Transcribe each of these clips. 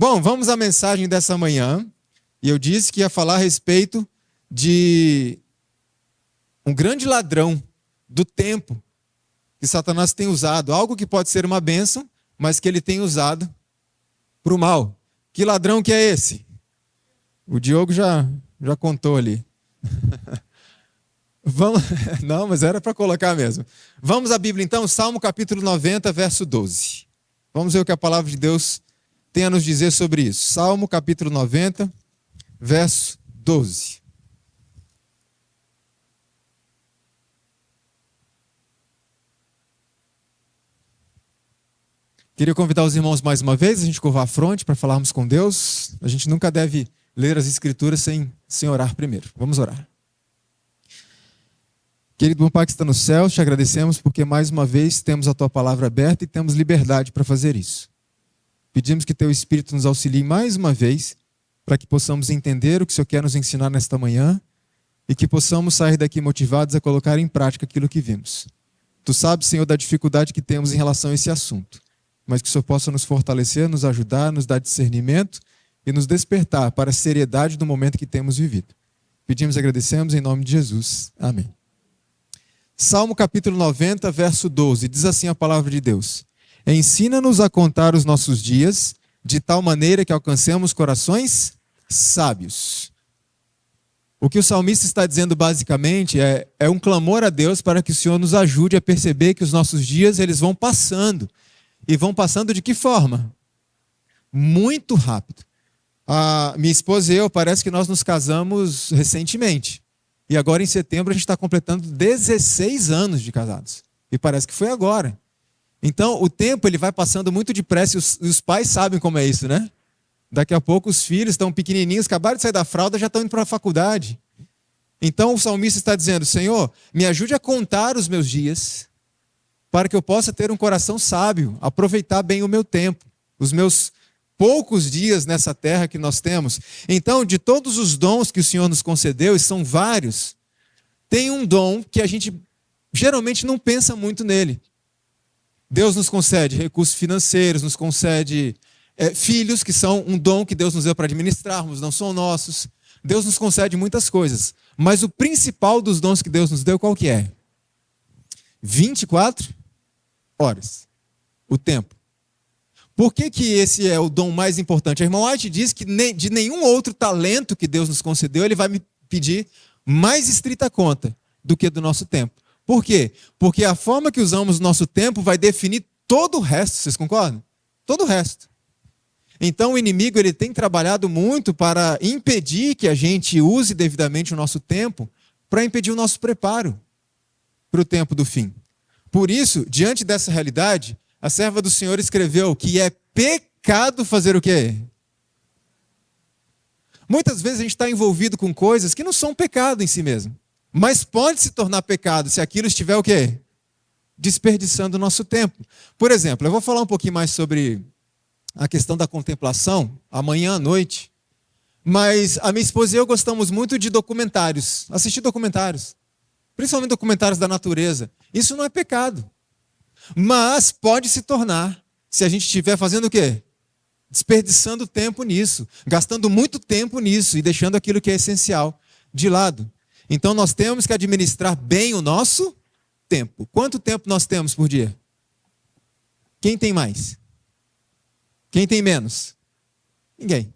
Bom, vamos à mensagem dessa manhã. E eu disse que ia falar a respeito de um grande ladrão do tempo que Satanás tem usado. Algo que pode ser uma bênção, mas que ele tem usado para o mal. Que ladrão que é esse? O Diogo já contou ali. Vamos... Não, mas era para colocar mesmo. Vamos à Bíblia então, Salmo capítulo 90, verso 12. Vamos ver o que a palavra de Deus tem a nos dizer sobre isso. Salmo capítulo 90, verso 12. Queria convidar os irmãos mais uma vez, a gente curvar a fronte para falarmos com Deus. A gente nunca deve ler as Escrituras sem orar primeiro. Vamos orar. Querido bom Pai que está no céu, te agradecemos porque mais uma vez temos a Tua palavra aberta e temos liberdade para fazer isso. Pedimos que Teu Espírito nos auxilie mais uma vez para que possamos entender o que o Senhor quer nos ensinar nesta manhã e que possamos sair daqui motivados a colocar em prática aquilo que vimos. Tu sabes, Senhor, da dificuldade que temos em relação a esse assunto, mas que o Senhor possa nos fortalecer, nos ajudar, nos dar discernimento e nos despertar para a seriedade do momento que temos vivido. Pedimos e agradecemos em nome de Jesus. Amém. Salmo capítulo 90, verso 12, diz assim a palavra de Deus: Ensina-nos a contar os nossos dias, de tal maneira que alcancemos corações sábios. O que o salmista está dizendo basicamente é um clamor a Deus para que o Senhor nos ajude a perceber que os nossos dias eles vão passando. E vão passando de que forma? Muito rápido. A minha esposa e eu, parece que nós nos casamos recentemente. E agora em setembro a gente está completando 16 anos de casados. E parece que foi agora. Então o tempo ele vai passando muito depressa e os pais sabem como é isso, né? Daqui a pouco os filhos estão pequenininhos, acabaram de sair da fralda, já estão indo para a faculdade. Então o salmista está dizendo: Senhor, me ajude a contar os meus dias, para que eu possa ter um coração sábio, aproveitar bem o meu tempo, os meus poucos dias nessa terra que nós temos. Então, de todos os dons que o Senhor nos concedeu, e são vários, tem um dom que a gente geralmente não pensa muito nele. Deus nos concede recursos financeiros, nos concede filhos, que são um dom que Deus nos deu para administrarmos, não são nossos. Deus nos concede muitas coisas, mas o principal dos dons que Deus nos deu, qual que é? 24 horas, o tempo. Por que esse é o dom mais importante? A irmã White diz que de nenhum outro talento que Deus nos concedeu, ele vai me pedir mais estrita conta do que do nosso tempo. Por quê? Porque a forma que usamos o nosso tempo vai definir todo o resto, vocês concordam? Todo o resto. Então o inimigo ele tem trabalhado muito para impedir que a gente use devidamente o nosso tempo, para impedir o nosso preparo para o tempo do fim. Por isso, diante dessa realidade, a serva do Senhor escreveu que é pecado fazer o quê? Muitas vezes a gente está envolvido com coisas que não são pecado em si mesmo, mas pode se tornar pecado se aquilo estiver o quê? Desperdiçando o nosso tempo. Por exemplo, eu vou falar um pouquinho mais sobre a questão da contemplação amanhã à noite, mas a minha esposa e eu gostamos muito de documentários, assistir documentários. Principalmente documentários da natureza. Isso não é pecado. Mas pode se tornar, se a gente estiver fazendo o quê? Desperdiçando tempo nisso, gastando muito tempo nisso e deixando aquilo que é essencial de lado. Então nós temos que administrar bem o nosso tempo. Quanto tempo nós temos por dia? Quem tem mais? Quem tem menos? Ninguém.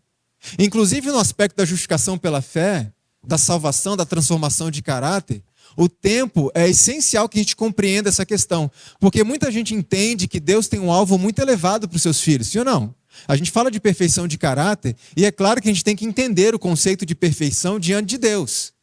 Inclusive no aspecto da justificação pela fé, da salvação, da transformação de caráter, o tempo é essencial que a gente compreenda essa questão. Porque muita gente entende que Deus tem um alvo muito elevado para os seus filhos, sim ou não? A gente fala de perfeição de caráter e é claro que a gente tem que entender o conceito de perfeição diante de Deus.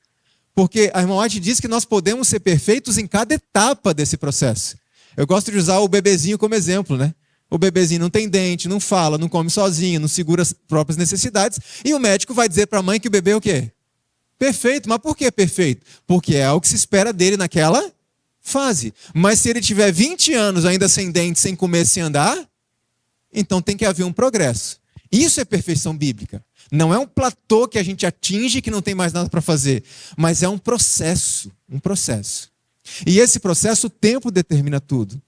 Porque a irmã White diz que nós podemos ser perfeitos em cada etapa desse processo. Eu gosto de usar o bebezinho como exemplo, né? O bebezinho não tem dente, não fala, não come sozinho, não segura as próprias necessidades. E o médico vai dizer para a mãe que o bebê é o quê? Perfeito, mas por que perfeito? Porque é o que se espera dele naquela fase. Mas se ele tiver 20 anos ainda sem dente, sem comer, sem andar, então tem que haver um progresso. Isso é perfeição bíblica. Não é um platô que a gente atinge que não tem mais nada para fazer, mas é um processo, um processo. E esse processo, o tempo determina tudo.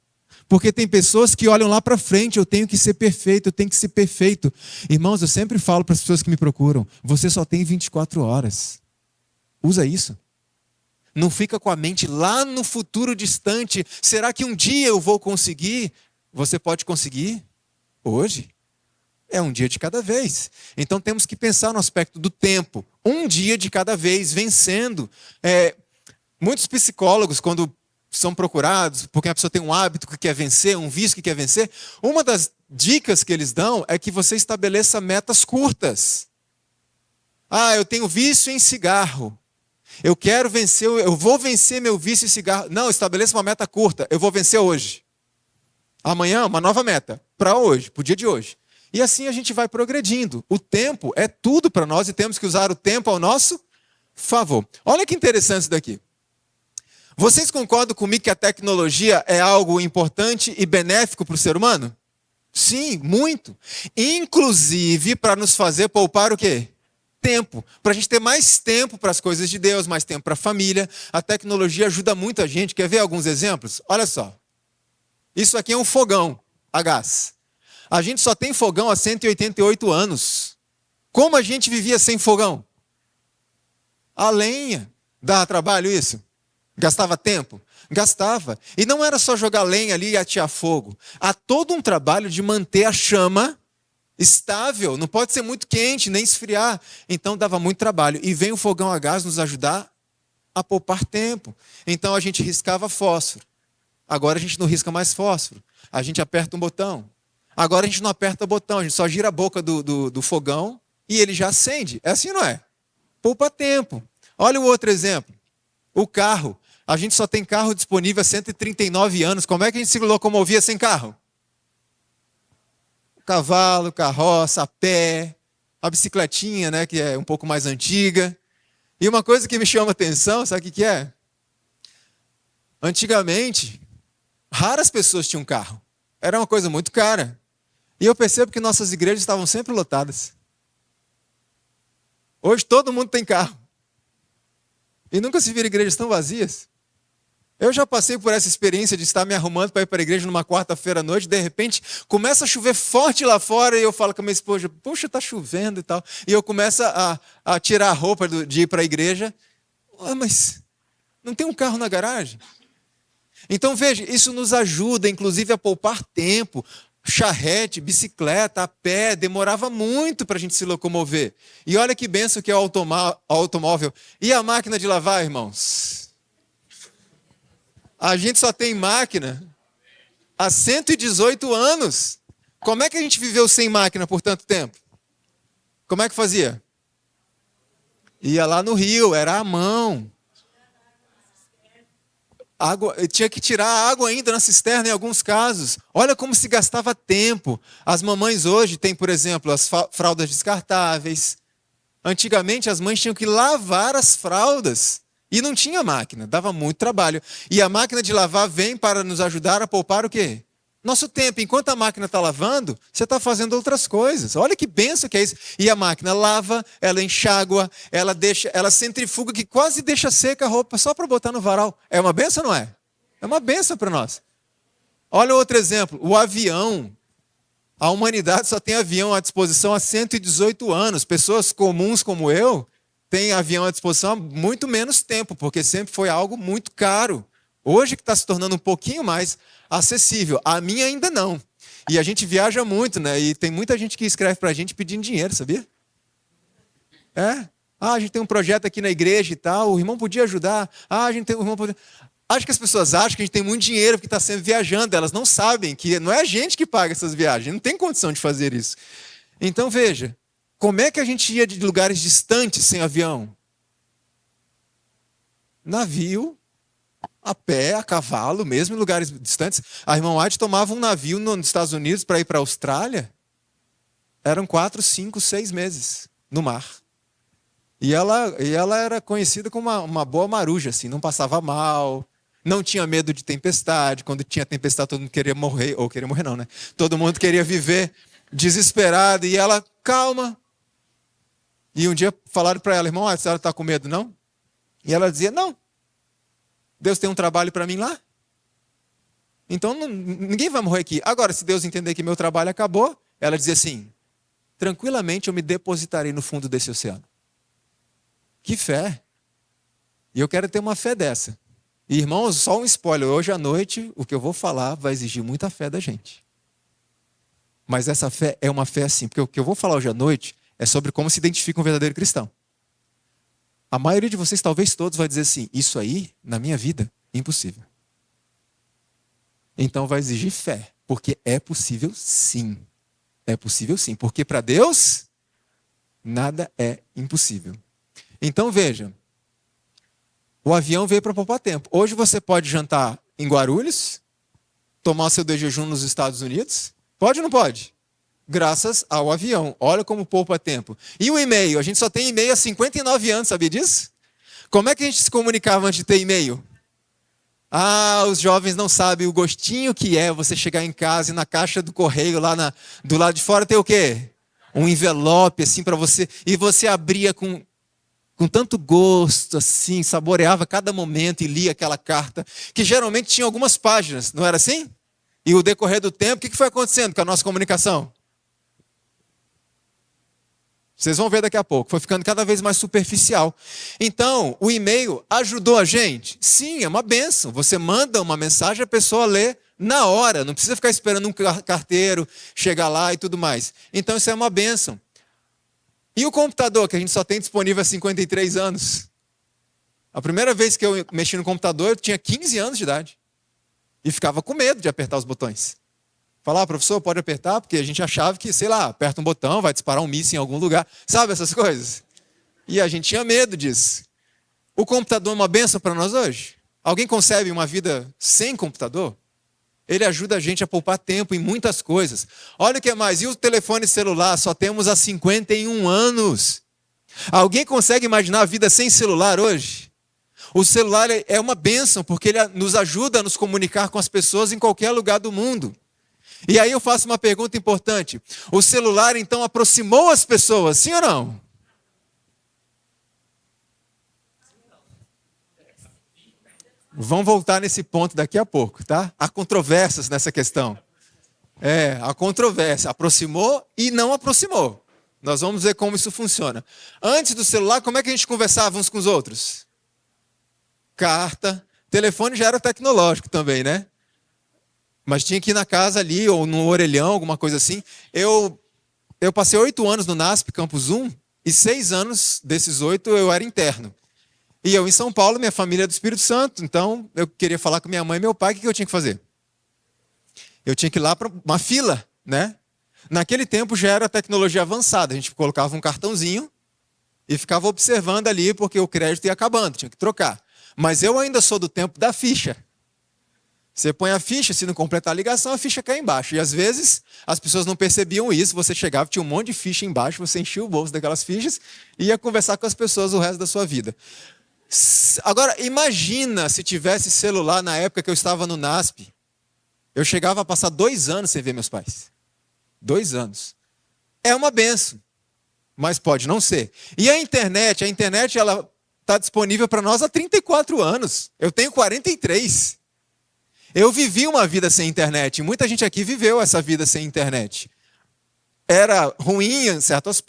Porque tem pessoas que olham lá para frente, eu tenho que ser perfeito, eu tenho que ser perfeito. Irmãos, eu sempre falo para as pessoas que me procuram, você só tem 24 horas. Usa isso. Não fica com a mente lá no futuro distante. Será que um dia eu vou conseguir? Você pode conseguir hoje. É um dia de cada vez. Então temos que pensar no aspecto do tempo. Um dia de cada vez, vencendo. Muitos psicólogos, quando são procurados, porque a pessoa tem um hábito que quer vencer, um vício que quer vencer, uma das dicas que eles dão é que você estabeleça metas curtas. Eu tenho vício em cigarro. Eu quero vencer, eu vou vencer meu vício em cigarro. Não, estabeleça uma meta curta. Eu vou vencer hoje. Amanhã, uma nova meta. Para hoje, para o dia de hoje. E assim a gente vai progredindo. O tempo é tudo para nós e temos que usar o tempo ao nosso favor. Olha que interessante isso daqui. Vocês concordam comigo que a tecnologia é algo importante e benéfico para o ser humano? Sim, muito. Inclusive para nos fazer poupar o quê? Tempo. Para a gente ter mais tempo para as coisas de Deus, mais tempo para a família. A tecnologia ajuda muito a gente. Quer ver alguns exemplos? Olha só. Isso aqui é um fogão a gás. A gente só tem fogão há 188 anos. Como a gente vivia sem fogão? A lenha. Dava trabalho isso? Gastava tempo? Gastava. E não era só jogar lenha ali e atear fogo. Há todo um trabalho de manter a chama estável. Não pode ser muito quente, nem esfriar. Então dava muito trabalho. E vem o fogão a gás nos ajudar a poupar tempo. Então a gente riscava fósforo. Agora a gente não risca mais fósforo. A gente aperta um botão. Agora a gente não aperta botão. A gente só gira a boca do fogão e ele já acende. É assim, não é? Poupa tempo. Olha o outro exemplo. O carro. A gente só tem carro disponível há 139 anos. Como é que a gente se locomovia sem carro? Cavalo, carroça, a pé, a bicicletinha, né, que é um pouco mais antiga. E uma coisa que me chama a atenção, sabe o que é? Antigamente, raras pessoas tinham carro. Era uma coisa muito cara. E eu percebo que nossas igrejas estavam sempre lotadas. Hoje todo mundo tem carro. E nunca se viram igrejas tão vazias. Eu já passei por essa experiência de estar me arrumando para ir para a igreja numa quarta-feira à noite, de repente começa a chover forte lá fora e eu falo com a minha esposa, puxa, está chovendo e tal. E eu começo a tirar a roupa de ir para a igreja. Mas não tem um carro na garagem? Então veja, isso nos ajuda inclusive a poupar tempo. Charrete, bicicleta, a pé, demorava muito para a gente se locomover. E olha que benção que é o automóvel. E a máquina de lavar, irmãos? A gente só tem máquina há 118 anos. Como é que a gente viveu sem máquina por tanto tempo? Como é que fazia? Ia lá no rio, era à mão. Tinha que tirar a água ainda na cisterna em alguns casos. Olha como se gastava tempo. As mamães hoje têm, por exemplo, as fraldas descartáveis. Antigamente as mães tinham que lavar as fraldas. E não tinha máquina, dava muito trabalho. E a máquina de lavar vem para nos ajudar a poupar o quê? Nosso tempo. Enquanto a máquina está lavando, você está fazendo outras coisas. Olha que benção que é isso. E a máquina lava, ela enxágua, ela centrifuga, que quase deixa seca a roupa só para botar no varal. É uma benção ou não é? É uma benção para nós. Olha outro exemplo, o avião. A humanidade só tem avião à disposição há 118 anos. Pessoas comuns como eu têm avião à disposição há muito menos tempo, porque sempre foi algo muito caro. Hoje que está se tornando um pouquinho mais acessível. A minha ainda não. E a gente viaja muito, né? E tem muita gente que escreve para a gente pedindo dinheiro, sabia? A gente tem um projeto aqui na igreja e tal, o irmão podia ajudar. A gente tem, o irmão podia... Acho que as pessoas acham que a gente tem muito dinheiro porque está sempre viajando. Elas não sabem que não é a gente que paga essas viagens. Não tem condição de fazer isso. Então, veja. Como é que a gente ia de lugares distantes sem avião? Navio, a pé, a cavalo, mesmo em lugares distantes. A irmã White tomava um navio nos Estados Unidos para ir para a Austrália. Eram 4, 5, 6 meses no mar. E ela era conhecida como uma boa maruja, assim, não passava mal, não tinha medo de tempestade. Quando tinha tempestade, todo mundo queria morrer, ou queria morrer não, né? Todo mundo queria viver desesperado, e ela, calma. E um dia falaram para ela, irmão, a senhora está com medo, não? E ela dizia, não. Deus tem um trabalho para mim lá. Então ninguém vai morrer aqui. Agora, se Deus entender que meu trabalho acabou, ela diz assim, tranquilamente eu me depositarei no fundo desse oceano. Que fé! E eu quero ter uma fé dessa. E, irmãos, só um spoiler, hoje à noite o que eu vou falar vai exigir muita fé da gente. Mas essa fé é uma fé assim, porque o que eu vou falar hoje à noite é sobre como se identifica um verdadeiro cristão. A maioria de vocês, talvez todos, vai dizer assim, isso aí, na minha vida, impossível. Então vai exigir fé, porque é possível sim. É possível sim, porque para Deus, nada é impossível. Então veja, o avião veio para poupar tempo. Hoje você pode jantar em Guarulhos, tomar seu de jejum nos Estados Unidos. Pode ou não pode? Graças ao avião. Olha como poupa tempo. E o e-mail? A gente só tem e-mail há 59 anos, sabia disso? Como é que a gente se comunicava antes de ter e-mail? Os jovens não sabem o gostinho que é você chegar em casa e na caixa do correio, do lado de fora, tem o quê? Um envelope assim para você. E você abria com tanto gosto, assim, saboreava cada momento e lia aquela carta, que geralmente tinha algumas páginas, não era assim? E o decorrer do tempo, o que foi acontecendo com a nossa comunicação? Vocês vão ver daqui a pouco, foi ficando cada vez mais superficial. Então, o e-mail ajudou a gente? Sim, é uma bênção. Você manda uma mensagem, a pessoa lê na hora, não precisa ficar esperando um carteiro chegar lá e tudo mais. Então, isso é uma bênção. E o computador, que a gente só tem disponível há 53 anos? A primeira vez que eu mexi no computador, eu tinha 15 anos de idade. E ficava com medo de apertar os botões. Falar, professor, pode apertar? Porque a gente achava que, sei lá, aperta um botão, vai disparar um míssil em algum lugar. Sabe essas coisas? E a gente tinha medo disso. O computador é uma bênção para nós hoje? Alguém concebe uma vida sem computador? Ele ajuda a gente a poupar tempo em muitas coisas. Olha o que mais. E o telefone celular? Só temos há 51 anos. Alguém consegue imaginar a vida sem celular hoje? O celular é uma bênção, porque ele nos ajuda a nos comunicar com as pessoas em qualquer lugar do mundo. E aí eu faço uma pergunta importante. O celular, então, aproximou as pessoas, sim ou não? Vamos voltar nesse ponto daqui a pouco, tá? Há controvérsias nessa questão. Há controvérsia. Aproximou e não aproximou. Nós vamos ver como isso funciona. Antes do celular, como é que a gente conversava uns com os outros? Carta. Telefone já era tecnológico também, né? Mas tinha que ir na casa ali, ou no orelhão, alguma coisa assim. Eu passei 8 anos no NASP, Campus 1, e 6 anos desses 8 eu era interno. E eu em São Paulo, minha família é do Espírito Santo, então eu queria falar com minha mãe e meu pai, o que eu tinha que fazer? Eu tinha que ir lá para uma fila, né? Naquele tempo já era tecnologia avançada, a gente colocava um cartãozinho e ficava observando ali, porque o crédito ia acabando, tinha que trocar. Mas eu ainda sou do tempo da ficha. Você põe a ficha, se não completar a ligação, a ficha cai embaixo. E às vezes as pessoas não percebiam isso, você chegava, tinha um monte de ficha embaixo, você enchia o bolso daquelas fichas e ia conversar com as pessoas o resto da sua vida. Agora, imagina se tivesse celular na época que eu estava no NASP. Eu chegava a passar 2 anos sem ver meus pais. 2 anos. É uma benção, mas pode não ser. E a internet ela está disponível para nós há 34 anos. Eu tenho 43. Eu vivi uma vida sem internet. Muita gente aqui viveu essa vida sem internet. Era ruim em certos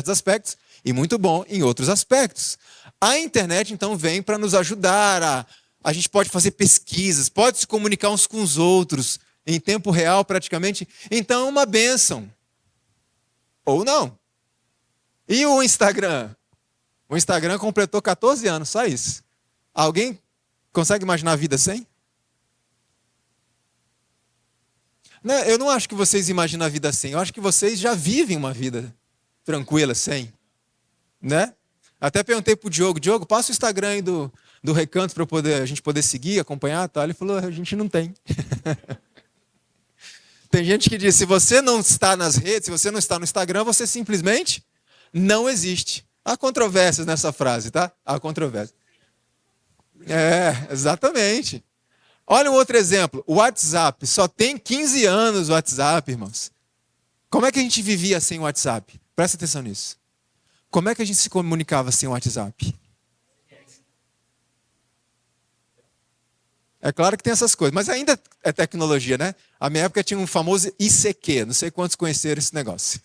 aspectos, e muito bom em outros aspectos. A internet, então, vem para nos ajudar. A gente pode fazer pesquisas, pode se comunicar uns com os outros, em tempo real praticamente. Então, é uma bênção. Ou não. E o Instagram? O Instagram completou 14 anos, só isso. Alguém consegue imaginar a vida sem? Não, eu não acho que vocês imaginam a vida sem. Eu acho que vocês já vivem uma vida tranquila sem. Né? Até perguntei pro Diogo, passa o Instagram aí do Recanto para a gente poder seguir, acompanhar. Tá? Ele falou, a gente não tem. Tem gente que diz, se você não está nas redes, se você não está no Instagram, você simplesmente não existe. Há controvérsias nessa frase, tá? Há controvérsias. Exatamente. Olha um outro exemplo, o WhatsApp. Só tem 15 anos o WhatsApp, irmãos. Como é que a gente vivia sem o WhatsApp? Presta atenção nisso. Como é que a gente se comunicava sem o WhatsApp? É claro que tem essas coisas, mas ainda é tecnologia, né? A minha época tinha um famoso ICQ, não sei quantos conheceram esse negócio.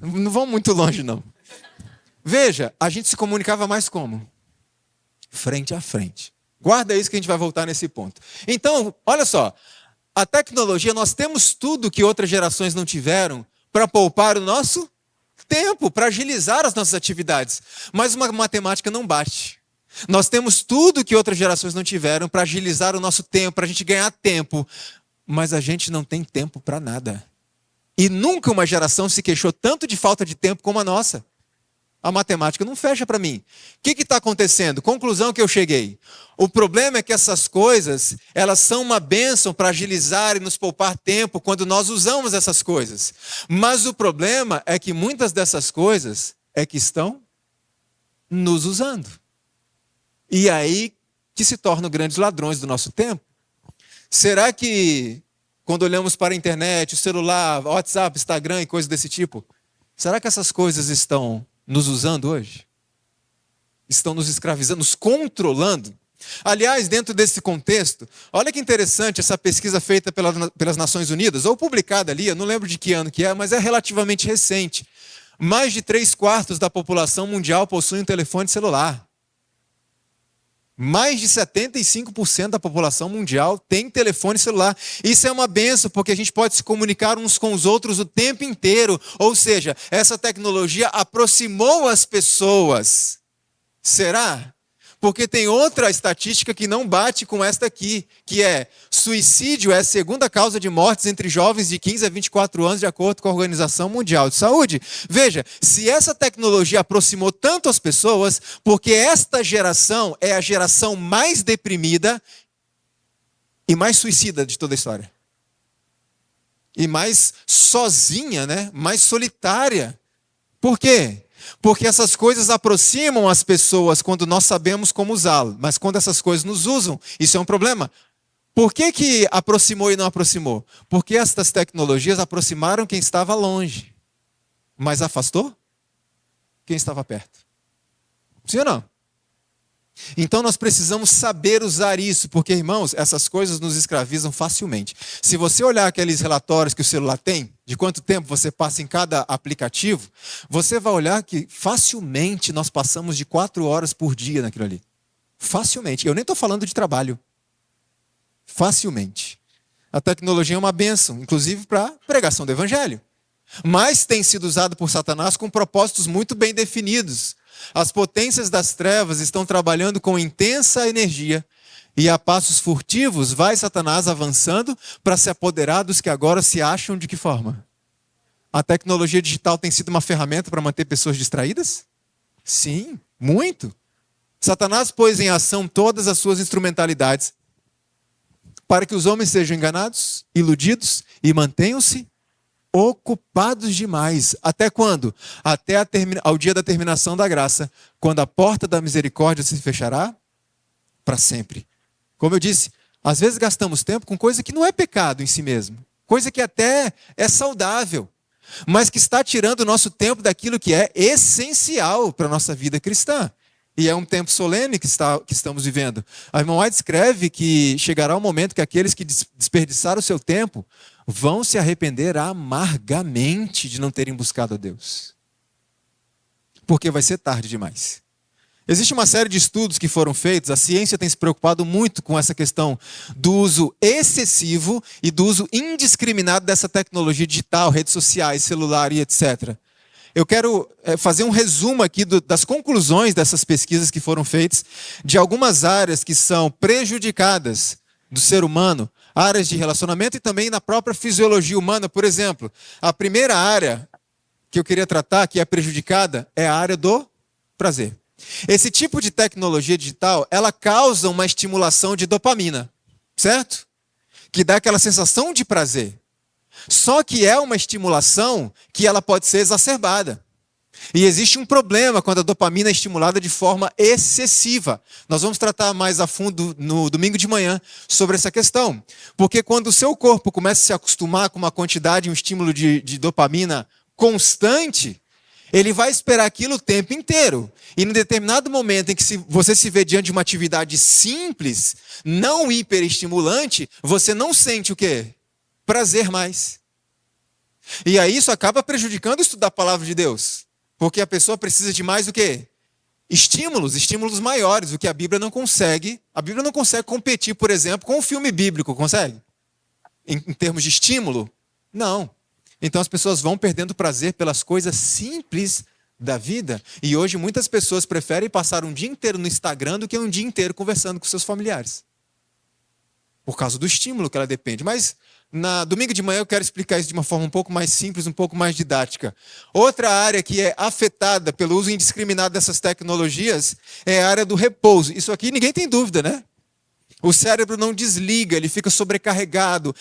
Não vão muito longe, não. Veja, a gente se comunicava mais como? Frente a frente. Guarda isso que a gente vai voltar nesse ponto. Então, olha só, a tecnologia, nós temos tudo que outras gerações não tiveram para poupar o nosso tempo, para agilizar as nossas atividades. Mas uma matemática não bate. Nós temos tudo que outras gerações não tiveram para agilizar o nosso tempo, para a gente ganhar tempo. Mas a gente não tem tempo para nada. E nunca uma geração se queixou tanto de falta de tempo como a nossa. A matemática não fecha para mim. O que está acontecendo? Conclusão que eu cheguei. O problema é que essas coisas, elas são uma bênção para agilizar e nos poupar tempo quando nós usamos essas coisas. Mas o problema é que muitas dessas coisas é que estão nos usando. E aí que se tornam grandes ladrões do nosso tempo. Será que quando olhamos para a internet, o celular, WhatsApp, Instagram e coisas desse tipo, será que essas coisas estão nos usando hoje? Estão nos escravizando, nos controlando? Aliás, dentro desse contexto, olha que interessante essa pesquisa feita pelas Nações Unidas, ou publicada ali, eu não lembro de que ano que é, mas é relativamente recente. Mais de 3/4 da população mundial possui um telefone celular. Mais de 75% da população mundial tem telefone celular. Isso é uma benção, porque a gente pode se comunicar uns com os outros o tempo inteiro. Ou seja, essa tecnologia aproximou as pessoas. Será? Porque tem outra estatística que não bate com esta aqui, que é suicídio é a segunda causa de mortes entre jovens de 15 a 24 anos, de acordo com a Organização Mundial de Saúde. Veja, se essa tecnologia aproximou tanto as pessoas, porque esta geração é a geração mais deprimida e mais suicida de toda a história. E mais sozinha, né? Mais solitária. Por quê? Porque essas coisas aproximam as pessoas quando nós sabemos como usá-las. Mas quando essas coisas nos usam, isso é um problema. Por que aproximou e não aproximou? Porque estas tecnologias aproximaram quem estava longe, mas afastou quem estava perto. Sim ou não? Então nós precisamos saber usar isso, porque, irmãos, essas coisas nos escravizam facilmente. Se você olhar aqueles relatórios que o celular tem, de quanto tempo você passa em cada aplicativo, você vai olhar que facilmente nós passamos de 4 horas por dia naquilo ali. Facilmente. Eu nem estou falando de trabalho. Facilmente. A tecnologia é uma bênção, inclusive para pregação do evangelho. Mas tem sido usado por Satanás com propósitos muito bem definidos. As potências das trevas estão trabalhando com intensa energia e a passos furtivos vai Satanás avançando para se apoderar dos que agora se acham de que forma? A tecnologia digital tem sido uma ferramenta para manter pessoas distraídas? Sim, muito. Satanás pôs em ação todas as suas instrumentalidades para que os homens sejam enganados, iludidos e mantenham-se ocupados demais. Até quando? Até ao dia da terminação da graça, quando a porta da misericórdia se fechará para sempre. Como eu disse, às vezes gastamos tempo com coisa que não é pecado em si mesmo, coisa que até é saudável, mas que está tirando o nosso tempo daquilo que é essencial para a nossa vida cristã. E é um tempo solene que estamos vivendo. A irmã White escreve que chegará um momento que aqueles que desperdiçaram o seu tempo vão se arrepender amargamente de não terem buscado a Deus. Porque vai ser tarde demais. Existe uma série de estudos que foram feitos, a ciência tem se preocupado muito com essa questão do uso excessivo e do uso indiscriminado dessa tecnologia digital, redes sociais, celular e etc. Eu quero fazer um resumo aqui das conclusões dessas pesquisas que foram feitas, de algumas áreas que são prejudicadas do ser humano, áreas de relacionamento e também na própria fisiologia humana. Por exemplo, a primeira área que eu queria tratar, que é prejudicada, é a área do prazer. Esse tipo de tecnologia digital, ela causa uma estimulação de dopamina, certo? Que dá aquela sensação de prazer. Só que é uma estimulação que ela pode ser exacerbada. E existe um problema quando a dopamina é estimulada de forma excessiva. Nós vamos tratar mais a fundo no domingo de manhã sobre essa questão. Porque quando o seu corpo começa a se acostumar com uma quantidade, um estímulo de dopamina constante, Ele vai esperar aquilo o tempo inteiro. E em determinado momento em que você se vê diante de uma atividade simples, não hiperestimulante, você não sente o quê? Prazer mais. E aí isso acaba prejudicando o estudo da palavra de Deus. Porque a pessoa precisa de mais o quê? Estímulos maiores, o que a Bíblia não consegue. A Bíblia não consegue competir, por exemplo, com um filme bíblico, consegue? Em termos de estímulo? Não. Então as pessoas vão perdendo prazer pelas coisas simples da vida. E hoje muitas pessoas preferem passar um dia inteiro no Instagram do que um dia inteiro conversando com seus familiares. Por causa do estímulo que ela depende. Mas na domingo de manhã eu quero explicar isso de uma forma um pouco mais simples, um pouco mais didática. Outra área que é afetada pelo uso indiscriminado dessas tecnologias é a área do repouso. Isso aqui ninguém tem dúvida, né? O cérebro não desliga, ele fica sobrecarregado.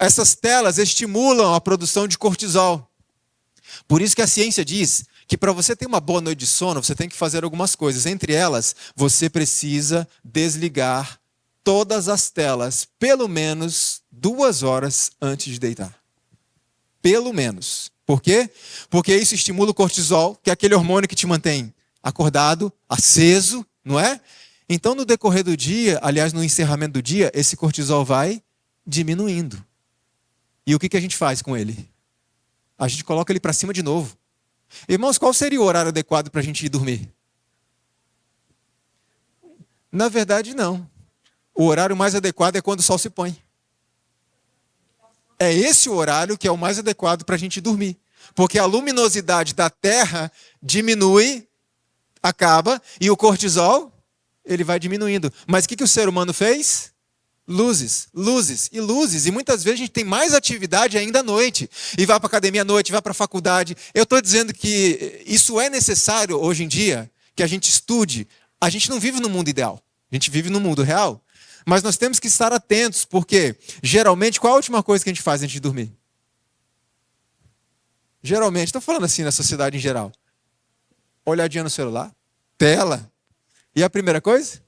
Essas telas estimulam a produção de cortisol. Por isso que a ciência diz que para você ter uma boa noite de sono, você tem que fazer algumas coisas. Entre elas, você precisa desligar todas as telas, pelo menos 2 horas antes de deitar. Pelo menos. Por quê? Porque isso estimula o cortisol, que é aquele hormônio que te mantém acordado, aceso, não é? Então, no decorrer do dia, aliás, no encerramento do dia, esse cortisol vai diminuindo. E o que a gente faz com ele? A gente coloca ele para cima de novo. Irmãos, qual seria o horário adequado para a gente ir dormir? Na verdade, não. O horário mais adequado é quando o sol se põe. É esse o horário que é o mais adequado para a gente dormir. Porque a luminosidade da Terra diminui, acaba, e o cortisol, ele vai diminuindo. Mas o que o ser humano fez? Luzes, luzes e luzes. E muitas vezes a gente tem mais atividade ainda à noite. E vai para a academia à noite, vai para a faculdade. Eu estou dizendo que isso é necessário hoje em dia, que a gente estude. A gente não vive no mundo ideal. A gente vive no mundo real. Mas nós temos que estar atentos, porque geralmente, qual a última coisa que a gente faz antes de dormir? Geralmente, estou falando assim na sociedade em geral. Olhadinha no celular, tela. E a primeira coisa?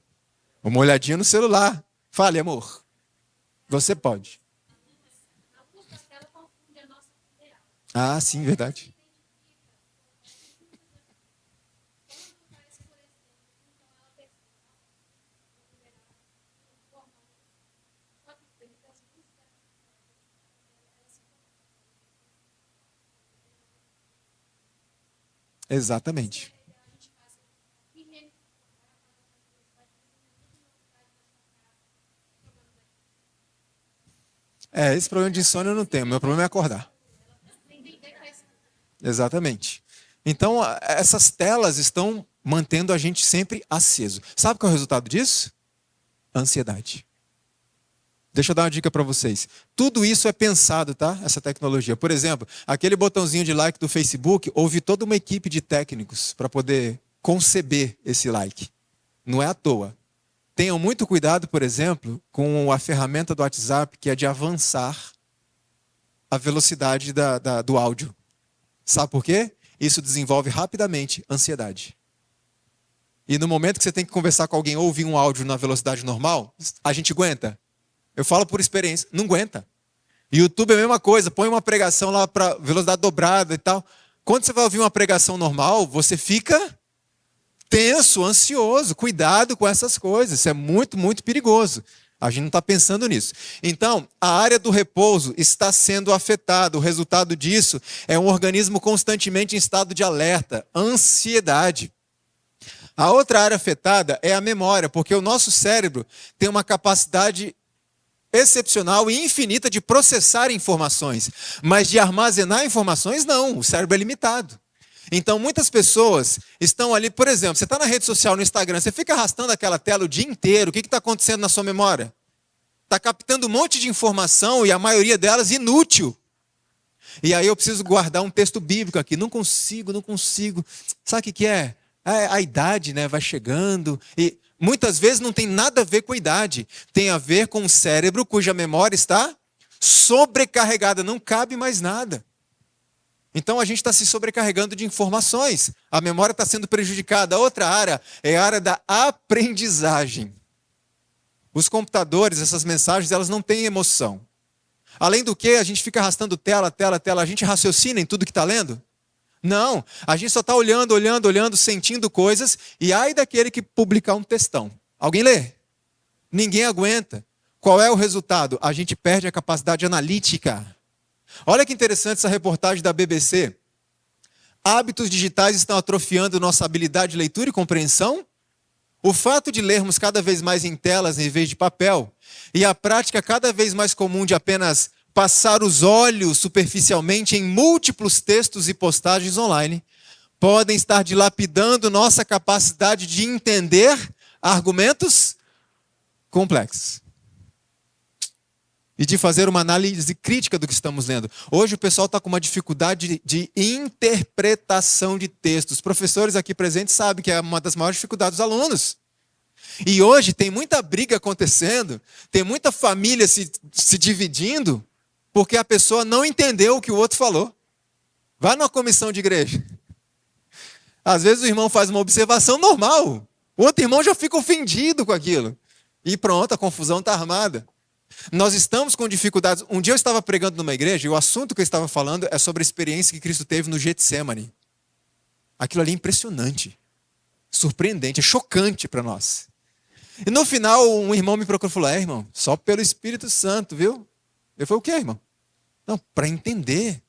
Uma olhadinha no celular. Fale, amor. Você pode. Ah, sim, verdade. Exatamente. Esse problema de insônia eu não tenho. Meu problema é acordar. Exatamente. Então, essas telas estão mantendo a gente sempre aceso. Sabe qual é o resultado disso? Ansiedade. Deixa eu dar uma dica para vocês. Tudo isso é pensado, tá? Essa tecnologia. Por exemplo, aquele botãozinho de like do Facebook, houve toda uma equipe de técnicos para poder conceber esse like. Não é à toa. Tenham muito cuidado, por exemplo, com a ferramenta do WhatsApp, que é de avançar a velocidade do áudio. Sabe por quê? Isso desenvolve rapidamente ansiedade. E no momento que você tem que conversar com alguém ou ouvir um áudio na velocidade normal, a gente aguenta. Eu falo por experiência, não aguenta. YouTube é a mesma coisa, põe uma pregação lá para velocidade dobrada e tal. Quando você vai ouvir uma pregação normal, você fica tenso, ansioso. Cuidado com essas coisas, isso é muito, muito perigoso. A gente não está pensando nisso. Então, a área do repouso está sendo afetada. O resultado disso é um organismo constantemente em estado de alerta, ansiedade. A outra área afetada é a memória, porque o nosso cérebro tem uma capacidade excepcional e infinita de processar informações, mas de armazenar informações, não. O cérebro é limitado. Então, muitas pessoas estão ali, por exemplo, você está na rede social, no Instagram, você fica arrastando aquela tela o dia inteiro, o que está acontecendo na sua memória? Está captando um monte de informação e a maioria delas inútil. E aí eu preciso guardar um texto bíblico aqui. Não consigo. Sabe o que é? A idade, né, vai chegando. E muitas vezes não tem nada a ver com a idade. Tem a ver com o cérebro cuja memória está sobrecarregada. Não cabe mais nada. Então a gente está se sobrecarregando de informações. A memória está sendo prejudicada. A outra área é a área da aprendizagem. Os computadores, essas mensagens, elas não têm emoção. Além do que, a gente fica arrastando tela. A gente raciocina em tudo que está lendo? Não, a gente só está olhando, olhando, olhando, sentindo coisas, e ai daquele que publicar um textão. Alguém lê? Ninguém aguenta. Qual é o resultado? A gente perde a capacidade analítica. Olha que interessante essa reportagem da BBC. Hábitos digitais estão atrofiando nossa habilidade de leitura e compreensão? O fato de lermos cada vez mais em telas em vez de papel, e a prática cada vez mais comum de apenas passar os olhos superficialmente em múltiplos textos e postagens online, podem estar dilapidando nossa capacidade de entender argumentos complexos e de fazer uma análise crítica do que estamos lendo. Hoje o pessoal está com uma dificuldade de interpretação de textos. Os professores aqui presentes sabem que é uma das maiores dificuldades dos alunos. E hoje tem muita briga acontecendo, tem muita família se dividindo, porque a pessoa não entendeu o que o outro falou. Vai numa comissão de igreja. Às vezes o irmão faz uma observação normal, o outro irmão já fica ofendido com aquilo. E pronto, a confusão está armada. Nós estamos com dificuldades. Um dia eu estava pregando numa igreja e o assunto que eu estava falando é sobre a experiência que Cristo teve no Getsemane. Aquilo ali é impressionante, surpreendente, é chocante para nós. E no final um irmão me procurou e falou: irmão, só pelo Espírito Santo, viu? Eu falei: o quê, irmão? Não, para entender.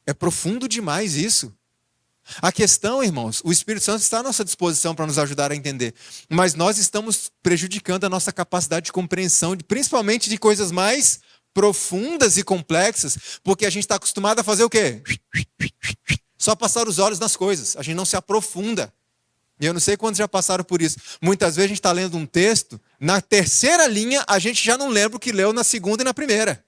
É profundo demais isso. A questão, irmãos, o Espírito Santo está à nossa disposição para nos ajudar a entender, mas nós estamos prejudicando a nossa capacidade de compreensão, principalmente de coisas mais profundas e complexas, porque a gente está acostumado a fazer o quê? Só passar os olhos nas coisas, a gente não se aprofunda. E eu não sei quantos já passaram por isso. Muitas vezes a gente está lendo um texto, na terceira linha a gente já não lembra o que leu na segunda e na primeira.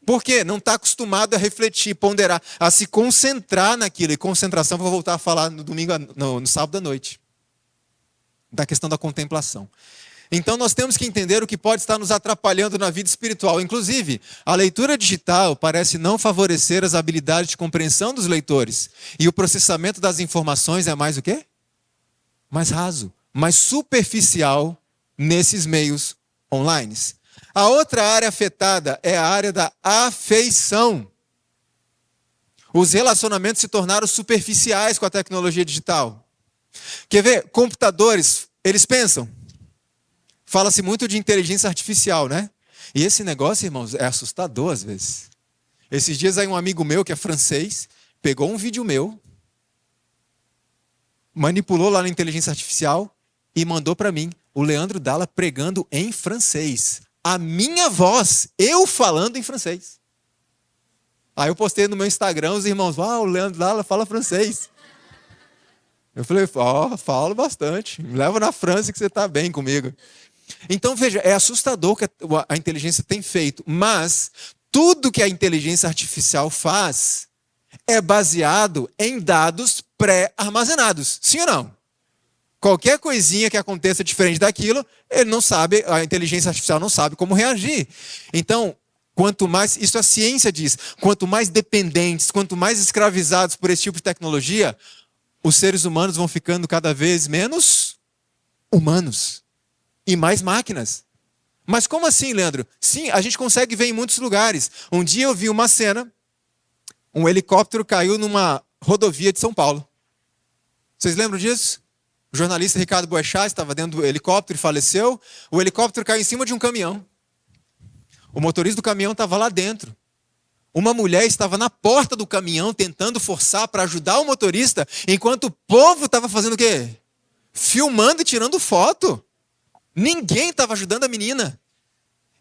Por quê? Não está acostumado a refletir, ponderar, a se concentrar naquilo. E concentração, vou voltar a falar no sábado à noite. Da questão da contemplação. Então nós temos que entender o que pode estar nos atrapalhando na vida espiritual. Inclusive, a leitura digital parece não favorecer as habilidades de compreensão dos leitores. E o processamento das informações é mais o quê? Mais raso, mais superficial nesses meios online. A outra área afetada é a área da afeição. Os relacionamentos se tornaram superficiais com a tecnologia digital. Quer ver? Computadores, eles pensam. Fala-se muito de inteligência artificial, né? E esse negócio, irmãos, é assustador às vezes. Esses dias aí um amigo meu, que é francês, pegou um vídeo meu, manipulou lá na inteligência artificial e mandou para mim o Leandro Dalla pregando em francês. A minha voz, eu falando em francês. Aí eu postei no meu Instagram, os irmãos, o Leandro Dalla fala francês. Eu falei: falo bastante, me leva na França que você está bem comigo. Então veja, é assustador o que a inteligência tem feito, mas tudo que a inteligência artificial faz é baseado em dados pré-armazenados, sim ou não? Qualquer coisinha que aconteça diferente daquilo, ele não sabe, a inteligência artificial não sabe como reagir. Então, quanto mais, isso a ciência diz, quanto mais dependentes, quanto mais escravizados por esse tipo de tecnologia, os seres humanos vão ficando cada vez menos humanos e mais máquinas. Mas como assim, Leandro? Sim, a gente consegue ver em muitos lugares. Um dia eu vi uma cena, um helicóptero caiu numa rodovia de São Paulo. Vocês lembram disso? O jornalista Ricardo Boechat estava dentro do helicóptero e faleceu. O helicóptero caiu em cima de um caminhão. O motorista do caminhão estava lá dentro. Uma mulher estava na porta do caminhão tentando forçar para ajudar o motorista, enquanto o povo estava fazendo o quê? Filmando e tirando foto. Ninguém estava ajudando a menina.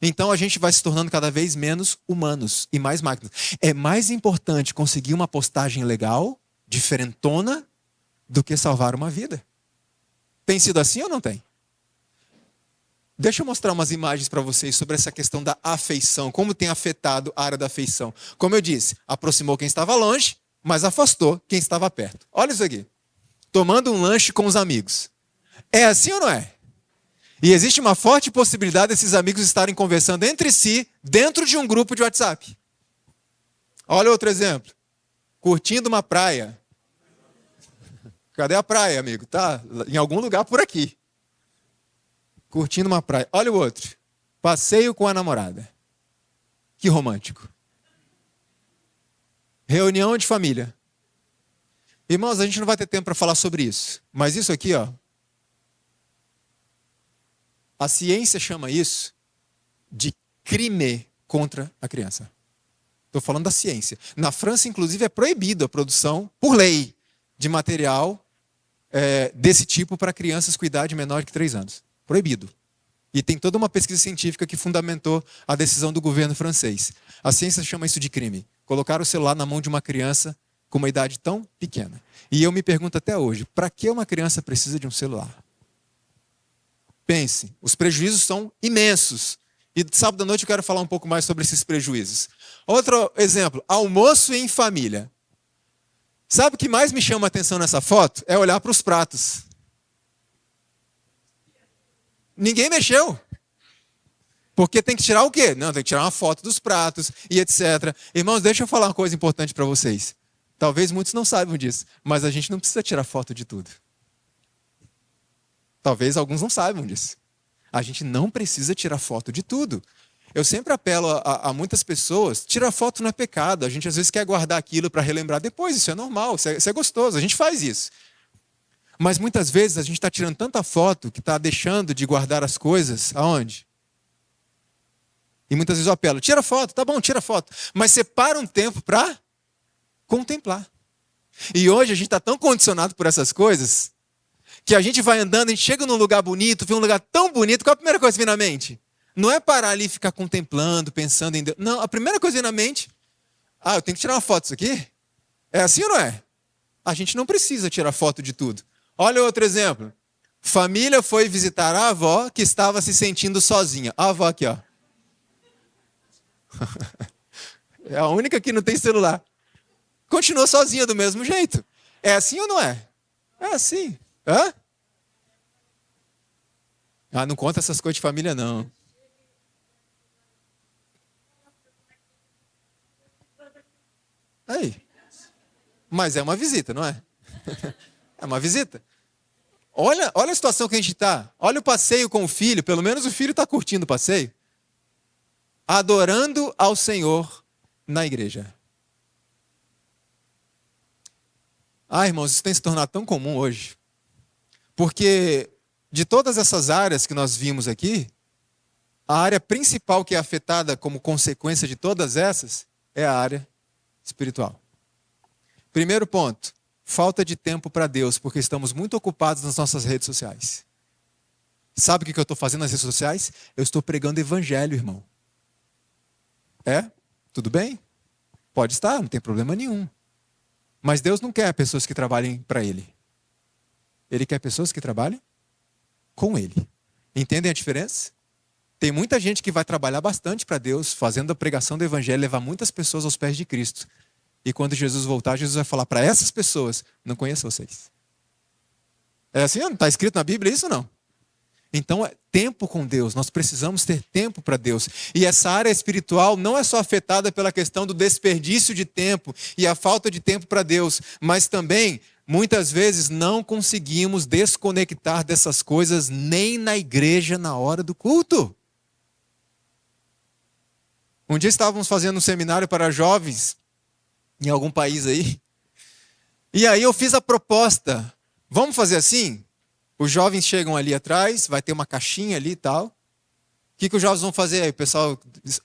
Então a gente vai se tornando cada vez menos humanos e mais máquinas. É mais importante conseguir uma postagem legal, diferentona, do que salvar uma vida. Tem sido assim ou não tem? Deixa eu mostrar umas imagens para vocês sobre essa questão da afeição, como tem afetado a área da afeição. Como eu disse, aproximou quem estava longe, mas afastou quem estava perto. Olha isso aqui. Tomando um lanche com os amigos. É assim ou não é? E existe uma forte possibilidade desses amigos estarem conversando entre si dentro de um grupo de WhatsApp. Olha outro exemplo. Curtindo uma praia. Cadê a praia, amigo? Tá em algum lugar por aqui. Curtindo uma praia. Olha o outro. Passeio com a namorada. Que romântico. Reunião de família. Irmãos, a gente não vai ter tempo para falar sobre isso. Mas isso aqui, ó. A ciência chama isso de crime contra a criança. Estou falando da ciência. Na França, inclusive, é proibido a produção, por lei, de material desse tipo para crianças com idade menor de 3 anos. Proibido. E tem toda uma pesquisa científica que fundamentou a decisão do governo francês. A ciência chama isso de crime. Colocar o celular na mão de uma criança com uma idade tão pequena. E eu me pergunto até hoje, para que uma criança precisa de um celular? Pense, os prejuízos são imensos. E sábado à noite eu quero falar um pouco mais sobre esses prejuízos. Outro exemplo, almoço em família. Sabe o que mais me chama a atenção nessa foto? É olhar para os pratos. Ninguém mexeu. Porque tem que tirar o quê? Não, tem que tirar uma foto dos pratos e etc. Irmãos, deixa eu falar uma coisa importante para vocês. Talvez muitos não saibam disso, mas a gente não precisa tirar foto de tudo. Talvez alguns não saibam disso. A gente não precisa tirar foto de tudo. Eu sempre apelo a muitas pessoas, tirar foto não é pecado. A gente às vezes quer guardar aquilo para relembrar depois, isso é normal, isso é gostoso, a gente faz isso. Mas muitas vezes a gente está tirando tanta foto que está deixando de guardar as coisas aonde? E muitas vezes eu apelo, tira foto, tá bom, tira foto. Mas separa um tempo para contemplar. E hoje a gente está tão condicionado por essas coisas, que a gente vai andando, a gente chega num lugar bonito, vê um lugar tão bonito, qual a primeira coisa que vem na mente? Não é parar ali e ficar contemplando, pensando em Deus. Não, a primeira coisa que vem na mente, eu tenho que tirar uma foto disso aqui? É assim ou não é? A gente não precisa tirar foto de tudo. Olha outro exemplo. Família foi visitar a avó que estava se sentindo sozinha. A avó aqui, ó. É a única que não tem celular. Continua sozinha do mesmo jeito. É assim ou não é? É assim. Hã? Não conta essas coisas de família, não. Aí. Mas é uma visita, não é? É uma visita. Olha a situação que a gente está. Olha o passeio com o filho. Pelo menos o filho está curtindo o passeio. Adorando ao Senhor na igreja. Irmãos, isso tem se tornado tão comum hoje. Porque de todas essas áreas que nós vimos aqui, a área principal que é afetada como consequência de todas essas é a área espiritual. Primeiro ponto, falta de tempo para Deus, porque estamos muito ocupados nas nossas redes sociais. Sabe o que eu estou fazendo nas redes sociais? Eu estou pregando evangelho, irmão. Tudo bem? Pode estar, não tem problema nenhum. Mas Deus não quer pessoas que trabalhem para Ele. Ele quer pessoas que trabalhem com Ele. Entendem a diferença? Tem muita gente que vai trabalhar bastante para Deus, fazendo a pregação do evangelho, levar muitas pessoas aos pés de Cristo. E quando Jesus voltar, Jesus vai falar para essas pessoas, não conheço vocês. É assim? Não está escrito na Bíblia isso não? Então, é tempo com Deus. Nós precisamos ter tempo para Deus. E essa área espiritual não é só afetada pela questão do desperdício de tempo e a falta de tempo para Deus, mas também, muitas vezes, não conseguimos desconectar dessas coisas nem na igreja na hora do culto. Um dia estávamos fazendo um seminário para jovens em algum país aí. E aí eu fiz a proposta. Vamos fazer assim? Os jovens chegam ali atrás, vai ter uma caixinha ali e tal. O que os jovens vão fazer aí, pessoal,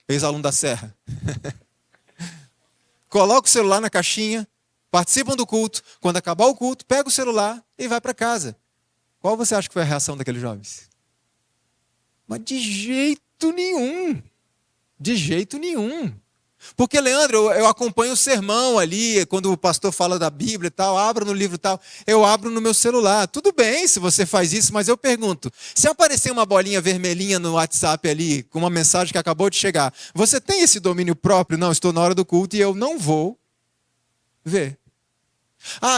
ex-aluno da Serra? Coloca o celular na caixinha, participam do culto. Quando acabar o culto, pega o celular e vai para casa. Qual você acha que foi a reação daqueles jovens? Mas de jeito nenhum. De jeito nenhum. Porque, Leandro, eu acompanho o sermão ali, quando o pastor fala da Bíblia e tal, abro no livro e tal, eu abro no meu celular. Tudo bem se você faz isso, mas eu pergunto, se aparecer uma bolinha vermelhinha no WhatsApp ali, com uma mensagem que acabou de chegar, você tem esse domínio próprio? Não, estou na hora do culto e eu não vou ver.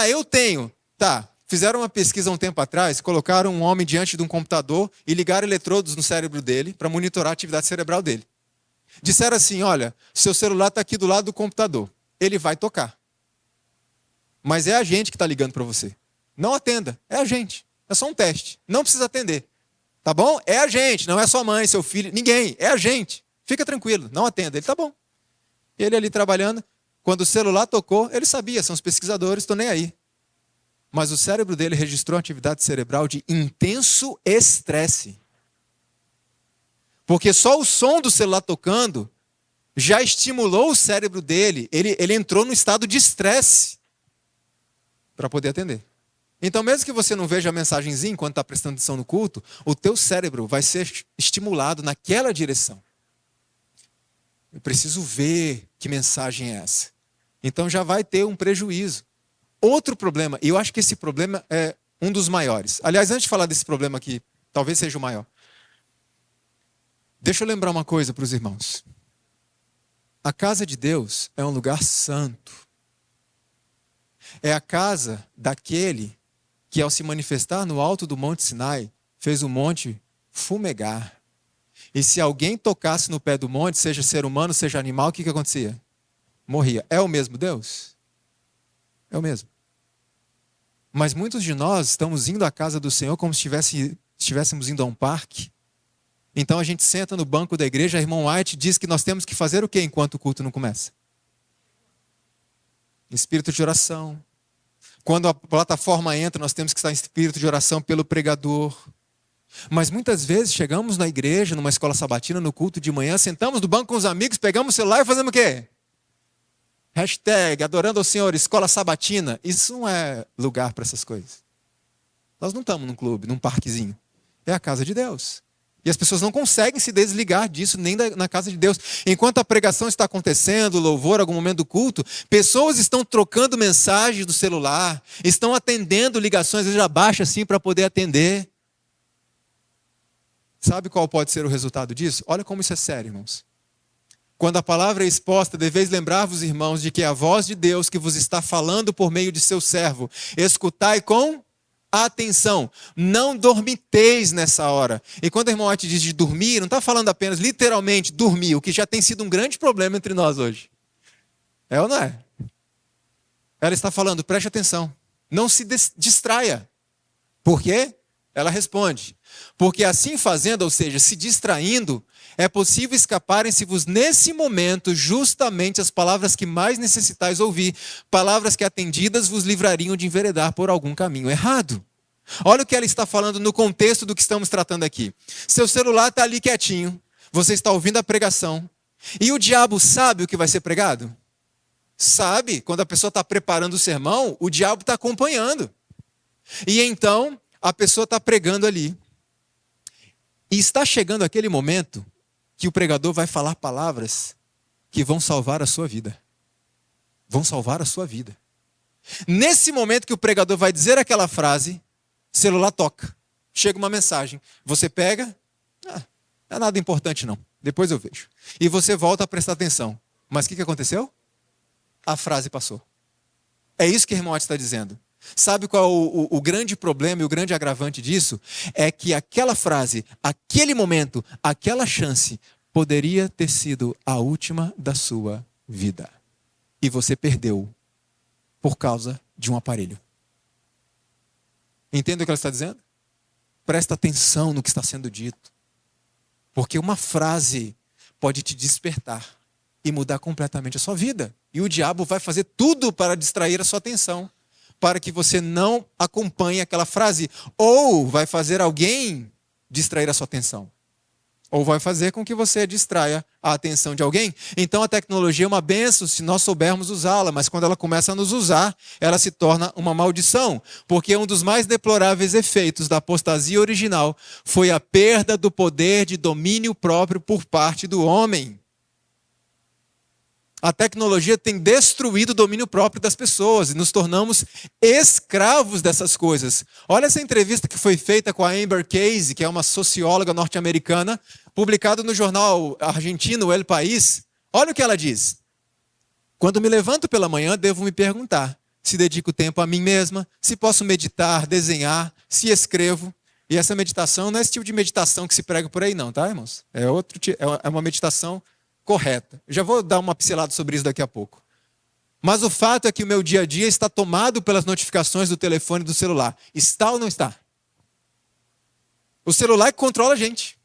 Eu tenho. Tá, fizeram uma pesquisa um tempo atrás, colocaram um homem diante de um computador e ligaram eletrodos no cérebro dele para monitorar a atividade cerebral dele. Disseram assim, olha, seu celular está aqui do lado do computador. Ele vai tocar. Mas é a gente que está ligando para você. Não atenda, é a gente. É só um teste. Não precisa atender. Tá bom? É a gente, não é sua mãe, seu filho, ninguém. É a gente. Fica tranquilo, não atenda. Ele tá bom. Ele ali trabalhando. Quando o celular tocou, ele sabia, são os pesquisadores, estou nem aí. mas o cérebro dele registrou atividade cerebral de intenso estresse. Porque só o som do celular tocando já estimulou o cérebro dele. Ele entrou no estado de estresse para poder atender. Então, mesmo que você não veja a mensagenzinha enquanto está prestando atenção no culto, o teu cérebro vai ser estimulado naquela direção. Eu preciso ver que mensagem é essa. Então já vai ter um prejuízo. Outro problema, e eu acho que esse problema é um dos maiores. Aliás, antes de falar desse problema aqui, talvez seja o maior. Deixa eu lembrar uma coisa para os irmãos. A casa de Deus é um lugar santo. É a casa daquele que, ao se manifestar no alto do Monte Sinai, fez o monte fumegar. E se alguém tocasse no pé do monte, seja ser humano, seja animal, o que acontecia? Morria. É o mesmo Deus? É o mesmo. Mas muitos de nós estamos indo à casa do Senhor como se estivéssemos indo a um parque. Então a gente senta no banco da igreja, a irmã White diz que nós temos que fazer o quê enquanto o culto não começa? Espírito de oração. Quando a plataforma entra, nós temos que estar em espírito de oração pelo pregador. Mas muitas vezes chegamos na igreja, numa escola sabatina, no culto de manhã, sentamos no banco com os amigos, pegamos o celular e fazemos o quê? Hashtag, adorando ao Senhor, escola sabatina. Isso não é lugar para essas coisas. Nós não estamos num clube, num parquezinho. É a casa de Deus. E as pessoas não conseguem se desligar disso, nem na casa de Deus. Enquanto a pregação está acontecendo, o louvor, algum momento do culto, pessoas estão trocando mensagens do celular, estão atendendo ligações, às vezes abaixa assim para poder atender. Sabe qual pode ser o resultado disso? Olha como isso é sério, irmãos. Quando a palavra é exposta, deveis lembrar-vos, irmãos, de que é a voz de Deus que vos está falando por meio de seu servo. Escutai com atenção, não dormiteis nessa hora. E quando a irmã White diz de dormir, não está falando apenas literalmente dormir, o que já tem sido um grande problema entre nós hoje. É ou não é? Ela está falando, preste atenção, não se distraia. Por quê? Ela responde, porque assim fazendo, ou seja, se distraindo, é possível escaparem-se-vos nesse momento justamente as palavras que mais necessitais ouvir, palavras que atendidas vos livrariam de enveredar por algum caminho errado. Olha o que ela está falando no contexto do que estamos tratando aqui. Seu celular está ali quietinho, você está ouvindo a pregação, e o diabo sabe o que vai ser pregado? Sabe, quando a pessoa está preparando o sermão, o diabo está acompanhando. E então, a pessoa está pregando ali. E está chegando aquele momento que o pregador vai falar palavras que vão salvar a sua vida. Vão salvar a sua vida. Nesse momento que o pregador vai dizer aquela frase, o celular toca. Chega uma mensagem. Você pega, não é nada importante não. Depois eu vejo. E você volta a prestar atenção. Mas o que aconteceu? A frase passou. É isso que a irmã White está dizendo. Sabe qual é o grande problema e o grande agravante disso? É que aquela frase, aquele momento, aquela chance, poderia ter sido a última da sua vida. E você perdeu por causa de um aparelho. Entende o que ela está dizendo? Presta atenção no que está sendo dito. Porque uma frase pode te despertar e mudar completamente a sua vida. E o diabo vai fazer tudo para distrair a sua atenção, para que você não acompanhe aquela frase. Ou vai fazer alguém distrair a sua atenção. Ou vai fazer com que você distraia a atenção de alguém. Então a tecnologia é uma bênção se nós soubermos usá-la, mas quando ela começa a nos usar, ela se torna uma maldição. Porque um dos mais deploráveis efeitos da apostasia original foi a perda do poder de domínio próprio por parte do homem. A tecnologia tem destruído o domínio próprio das pessoas e nos tornamos escravos dessas coisas. Olha essa entrevista que foi feita com a Amber Casey, que é uma socióloga norte-americana, publicada no jornal argentino El País. Olha o que ela diz. Quando me levanto pela manhã, devo me perguntar se dedico tempo a mim mesma, se posso meditar, desenhar, se escrevo. E essa meditação não é esse tipo de meditação que se prega por aí não, tá, irmãos? É uma meditação correta. Eu já vou dar uma pincelada sobre isso daqui a pouco. Mas o fato é que o meu dia a dia está tomado pelas notificações do telefone e do celular. Está ou não está? O celular que controla a gente.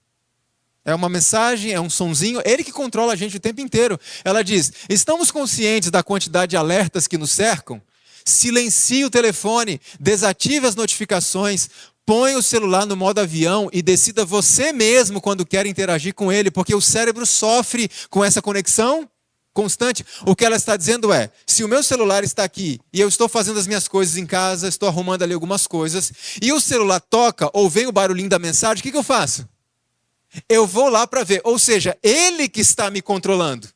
É uma mensagem, é um sonzinho, ele que controla a gente o tempo inteiro. Ela diz, estamos conscientes da quantidade de alertas que nos cercam? silencie o telefone, desative as notificações, põe o celular no modo avião e decida você mesmo quando quer interagir com ele, porque o cérebro sofre com essa conexão constante. O que ela está dizendo é, se o meu celular está aqui e eu estou fazendo as minhas coisas em casa, estou arrumando ali algumas coisas, e o celular toca ou vem o barulhinho da mensagem, o que eu faço? Eu vou lá para ver. Ou seja, ele que está me controlando.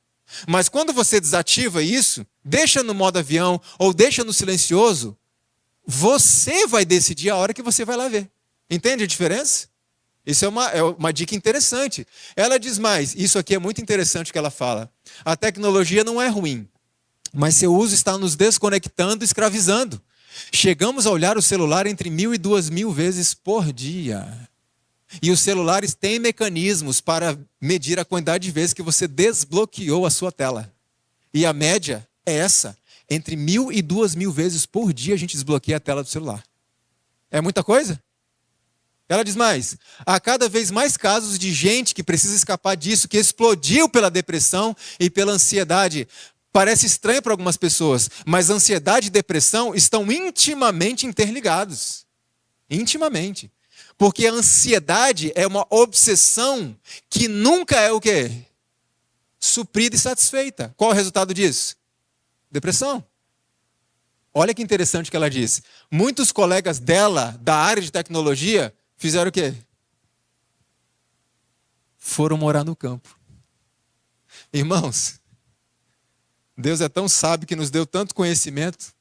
Mas quando você desativa isso, deixa no modo avião ou deixa no silencioso, você vai decidir a hora que você vai lá ver. Entende a diferença? Isso é uma dica interessante. Ela diz mais, isso aqui é muito interessante o que ela fala. A tecnologia não é ruim, mas seu uso está nos desconectando e escravizando. Chegamos a olhar o celular entre 1.000 e 2.000 vezes por dia. E os celulares têm mecanismos para medir a quantidade de vezes que você desbloqueou a sua tela. E a média é essa. Entre 1.000 e 2.000 vezes por dia a gente desbloqueia a tela do celular. É muita coisa? Ela diz mais, há cada vez mais casos de gente que precisa escapar disso, que explodiu pela depressão e pela ansiedade. Parece estranho para algumas pessoas, mas ansiedade e depressão estão intimamente interligados. Intimamente. Porque a ansiedade é uma obsessão que nunca é o quê? Suprida e satisfeita. Qual é o resultado disso? Depressão. Olha que interessante o que ela diz. Muitos colegas dela, da área de tecnologia, fizeram o quê? Foram morar no campo. Irmãos, Deus é tão sábio que nos deu tanto conhecimento.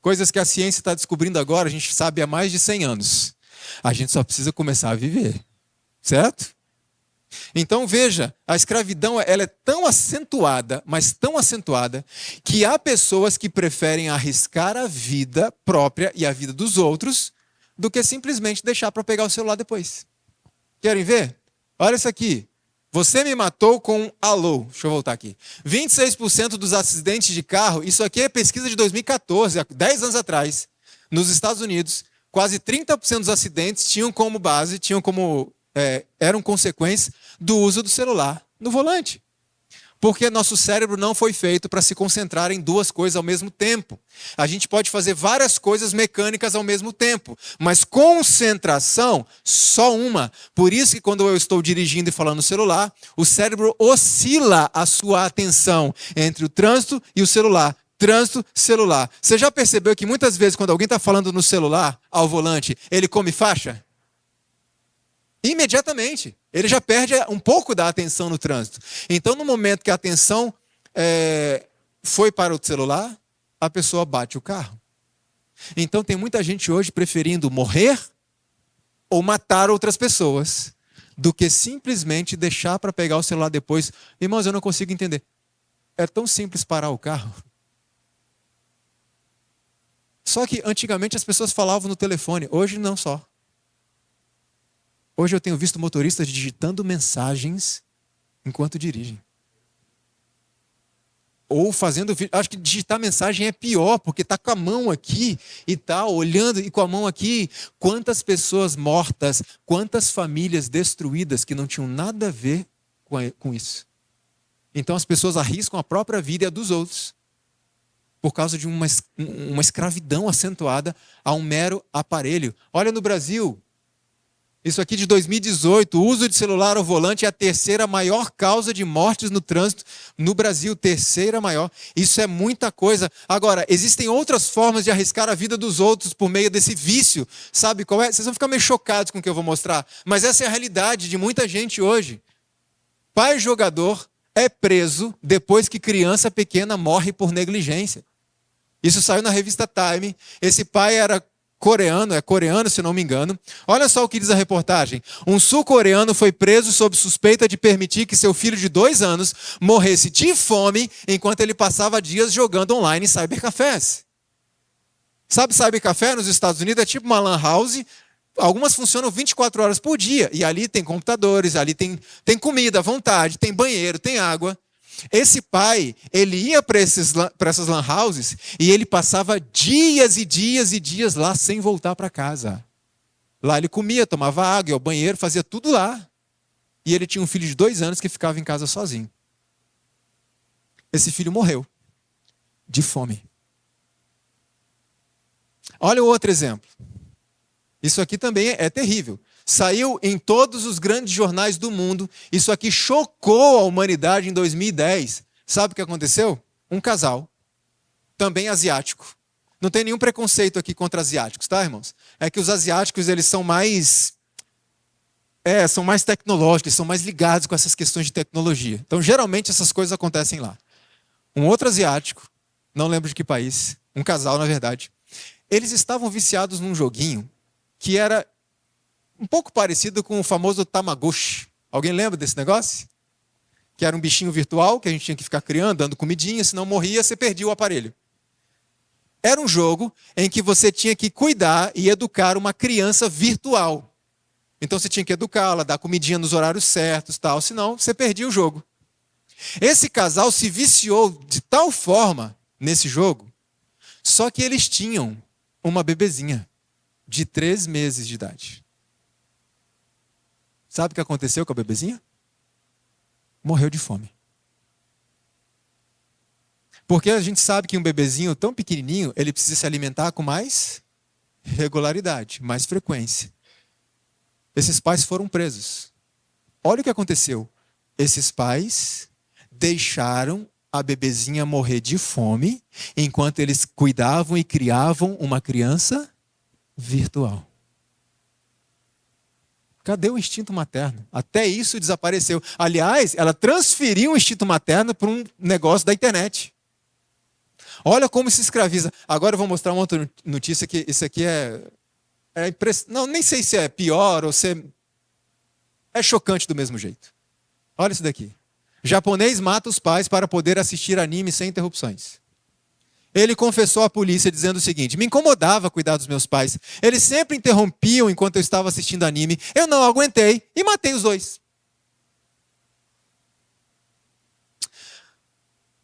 Coisas que a ciência está descobrindo agora, a gente sabe há mais de 100 anos. A gente só precisa começar a viver. Certo? Então veja, a escravidão ela é tão acentuada, mas tão acentuada, que há pessoas que preferem arriscar a vida própria e a vida dos outros do que simplesmente deixar para pegar o celular depois. Querem ver? Olha isso aqui. Você me matou com um alô. Deixa eu voltar aqui. 26% dos acidentes de carro, isso aqui é pesquisa de 2014, há 10 anos atrás, nos Estados Unidos, quase 30% dos acidentes tinham como base, eram consequências do uso do celular no volante. Porque nosso cérebro não foi feito para se concentrar em duas coisas ao mesmo tempo. A gente pode fazer várias coisas mecânicas ao mesmo tempo, mas concentração, só uma. Por isso que quando eu estou dirigindo e falando no celular, o cérebro oscila a sua atenção entre o trânsito e o celular. Trânsito, celular. Você já percebeu que muitas vezes quando alguém está falando no celular, ao volante, ele come faixa? Imediatamente. Ele já perde um pouco da atenção no trânsito. Então, no momento que a atenção foi para o celular, a pessoa bate o carro. Então, tem muita gente hoje preferindo morrer ou matar outras pessoas do que simplesmente deixar para pegar o celular depois. Irmãos, eu não consigo entender. É tão simples parar o carro. Só que antigamente as pessoas falavam no telefone, hoje não só. Hoje eu tenho visto motoristas digitando mensagens enquanto dirigem. Ou fazendo vídeo. Acho que digitar mensagem é pior, porque está com a mão aqui e está olhando e com a mão aqui. Quantas pessoas mortas, quantas famílias destruídas que não tinham nada a ver com isso. Então as pessoas arriscam a própria vida e a dos outros por causa de uma escravidão acentuada a um mero aparelho. Olha no Brasil, isso aqui de 2018, o uso de celular ao volante é a terceira maior causa de mortes no trânsito no Brasil, terceira maior. Isso é muita coisa. Agora, existem outras formas de arriscar a vida dos outros por meio desse vício. Sabe qual é? Vocês vão ficar meio chocados com o que eu vou mostrar, mas essa é a realidade de muita gente hoje. Pai jogador é preso depois que criança pequena morre por negligência. Isso saiu na revista Time. Esse pai era coreano, é coreano se não me engano. Olha só o que diz a reportagem. Um sul-coreano foi preso sob suspeita de permitir que seu filho de 2 anos morresse de fome enquanto ele passava dias jogando online em cybercafés. Sabe, cybercafé nos Estados Unidos é tipo uma lan house. Algumas funcionam 24 horas por dia. E ali tem computadores, ali tem comida à vontade, tem banheiro, tem água. Esse pai, ele ia para essas lan houses e ele passava dias e dias e dias lá sem voltar para casa. Lá ele comia, tomava água, ia ao banheiro, fazia tudo lá. E ele tinha um filho de 2 anos que ficava em casa sozinho. Esse filho morreu de fome. Olha o outro exemplo. Isso aqui também é terrível. Saiu em todos os grandes jornais do mundo. Isso aqui chocou a humanidade em 2010. Sabe o que aconteceu? Um casal, também asiático. Não tem nenhum preconceito aqui contra asiáticos, tá, irmãos? É que os asiáticos, eles são mais tecnológicos, são mais ligados com essas questões de tecnologia. Então, geralmente, essas coisas acontecem lá. Um outro asiático, não lembro de que país, um casal, na verdade, eles estavam viciados num joguinho que era um pouco parecido com o famoso Tamagotchi. Alguém lembra desse negócio? Que era um bichinho virtual que a gente tinha que ficar criando, dando comidinha, se não morria, você perdia o aparelho. Era um jogo em que você tinha que cuidar e educar uma criança virtual. Então você tinha que educá-la, dar comidinha nos horários certos, tal, senão você perdia o jogo. Esse casal se viciou de tal forma nesse jogo, só que eles tinham uma bebezinha de 3 meses de idade. Sabe o que aconteceu com a bebezinha? Morreu de fome. Porque a gente sabe que um bebezinho tão pequenininho, ele precisa se alimentar com mais regularidade, mais frequência. Esses pais foram presos. Olha o que aconteceu. Esses pais deixaram a bebezinha morrer de fome, enquanto eles cuidavam e criavam uma criança virtual. Cadê o instinto materno? Até isso desapareceu. Aliás, ela transferiu o instinto materno para um negócio da internet. Olha como se escraviza. Agora eu vou mostrar uma outra notícia que isso aqui não, nem sei se é pior ou se é chocante do mesmo jeito. Olha isso daqui. Japonês mata os pais para poder assistir anime sem interrupções. Ele confessou à polícia dizendo o seguinte: me incomodava cuidar dos meus pais. Eles sempre interrompiam enquanto eu estava assistindo anime. Eu não aguentei e matei os dois.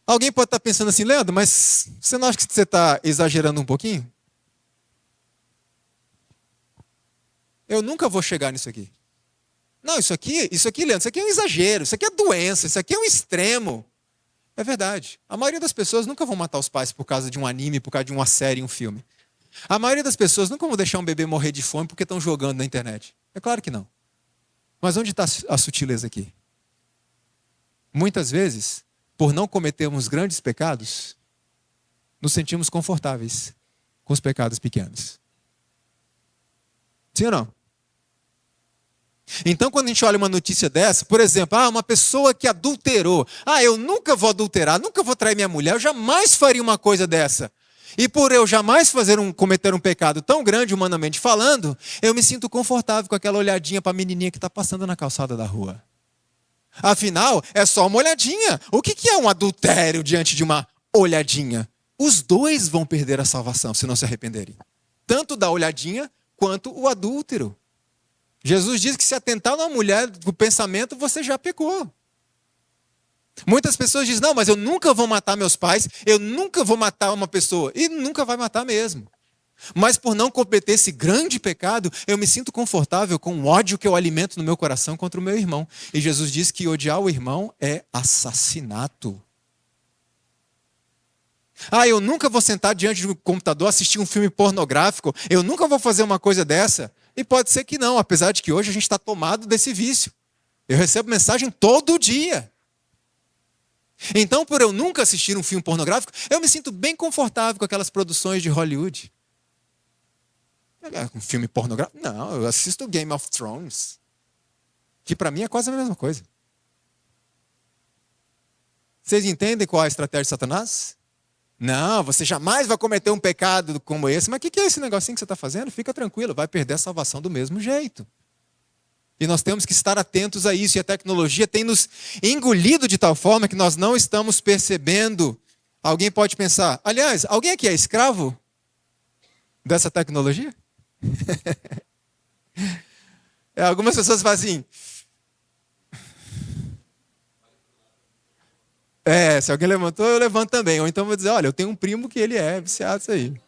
Alguém pode estar pensando assim, Leandro, mas você não acha que você está exagerando um pouquinho? Eu nunca vou chegar nisso aqui. Não, isso aqui, Leandro, isso aqui é um exagero, isso aqui é doença, isso aqui é um extremo. É verdade. A maioria das pessoas nunca vão matar os pais por causa de um anime, por causa de uma série, um filme. A maioria das pessoas nunca vão deixar um bebê morrer de fome porque estão jogando na internet. É claro que não. Mas onde está a sutileza aqui? Muitas vezes, por não cometermos grandes pecados, nos sentimos confortáveis com os pecados pequenos. Sim ou não? Então, quando a gente olha uma notícia dessa, por exemplo, uma pessoa que adulterou. Eu nunca vou adulterar, nunca vou trair minha mulher, eu jamais faria uma coisa dessa. E por eu jamais cometer um pecado tão grande, humanamente falando, eu me sinto confortável com aquela olhadinha para a menininha que está passando na calçada da rua. Afinal, é só uma olhadinha. O que é um adultério diante de uma olhadinha? Os dois vão perder a salvação se não se arrependerem. Tanto da olhadinha quanto o adúltero. Jesus diz que se atentar numa mulher do pensamento, você já pecou. Muitas pessoas dizem, não, mas eu nunca vou matar meus pais, eu nunca vou matar uma pessoa. E nunca vai matar mesmo. Mas por não cometer esse grande pecado, eu me sinto confortável com o ódio que eu alimento no meu coração contra o meu irmão. E Jesus diz que odiar o irmão é assassinato. Eu nunca vou sentar diante do computador, assistir um filme pornográfico, eu nunca vou fazer uma coisa dessa. E pode ser que não, apesar de que hoje a gente está tomado desse vício. Eu recebo mensagem todo dia. Então, por eu nunca assistir um filme pornográfico, eu me sinto bem confortável com aquelas produções de Hollywood. Um filme pornográfico? Não, eu assisto Game of Thrones, que para mim é quase a mesma coisa. Vocês entendem qual é a estratégia de Satanás? Não, você jamais vai cometer um pecado como esse. Mas o que é esse negocinho que você está fazendo? Fica tranquilo, vai perder a salvação do mesmo jeito. E nós temos que estar atentos a isso. E a tecnologia tem nos engolido de tal forma que nós não estamos percebendo. Alguém pode pensar, aliás, alguém aqui é escravo dessa tecnologia? Algumas pessoas fazem assim. Se alguém levantou, eu levanto também. Ou então eu vou dizer, olha, eu tenho um primo que ele é viciado nisso aí.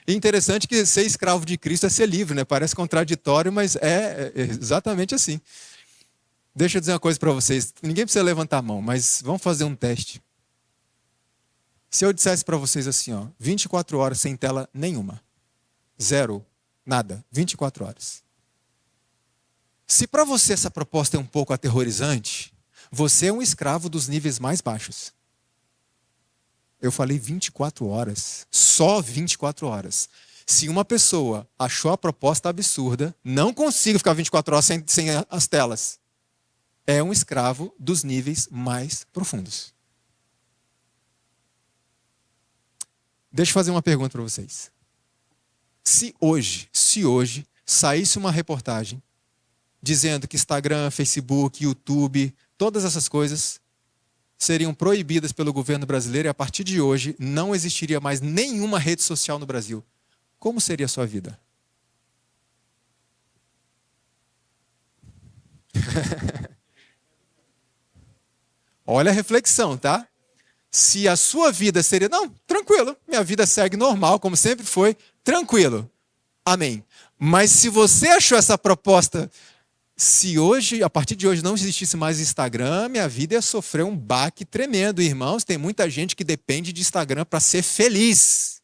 E interessante que ser escravo de Cristo é ser livre, né? Parece contraditório, mas é exatamente assim. Deixa eu dizer uma coisa para vocês. Ninguém precisa levantar a mão, mas vamos fazer um teste. Se eu dissesse para vocês assim, 24 horas sem tela nenhuma. Zero, nada, 24 horas. Se para você essa proposta é um pouco aterrorizante, você é um escravo dos níveis mais baixos. Eu falei 24 horas, só 24 horas. Se uma pessoa achou a proposta absurda, não consigo ficar 24 horas sem as telas. É um escravo dos níveis mais profundos. Deixa eu fazer uma pergunta para vocês. Se hoje saísse uma reportagem dizendo que Instagram, Facebook, YouTube, todas essas coisas seriam proibidas pelo governo brasileiro e a partir de hoje não existiria mais nenhuma rede social no Brasil, como seria a sua vida? Olha a reflexão, tá? Se a sua vida seria... Não, tranquilo, minha vida segue normal, como sempre foi, tranquilo. Amém. Mas se você achou essa proposta, se hoje, a partir de hoje, não existisse mais Instagram, minha vida ia sofrer um baque tremendo. Irmãos, tem muita gente que depende de Instagram para ser feliz.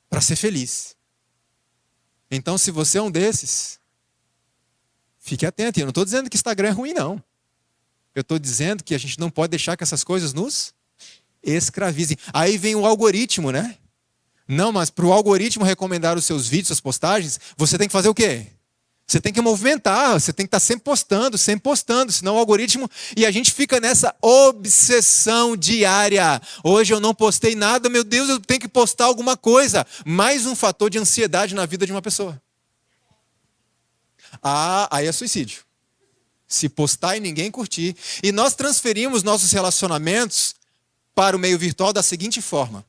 Para ser feliz. Então, se você é um desses, fique atento. Eu não estou dizendo que Instagram é ruim, não. Eu estou dizendo que a gente não pode deixar que essas coisas nos escravizem. Aí vem o algoritmo, né? Não, mas para o algoritmo recomendar os seus vídeos, suas postagens, você tem que fazer o quê? Você tem que movimentar, você tem que estar sempre postando, senão o algoritmo... E a gente fica nessa obsessão diária. Hoje eu não postei nada, meu Deus, eu tenho que postar alguma coisa. Mais um fator de ansiedade na vida de uma pessoa. Aí é suicídio. Se postar e ninguém curtir. E nós transferimos nossos relacionamentos para o meio virtual da seguinte forma.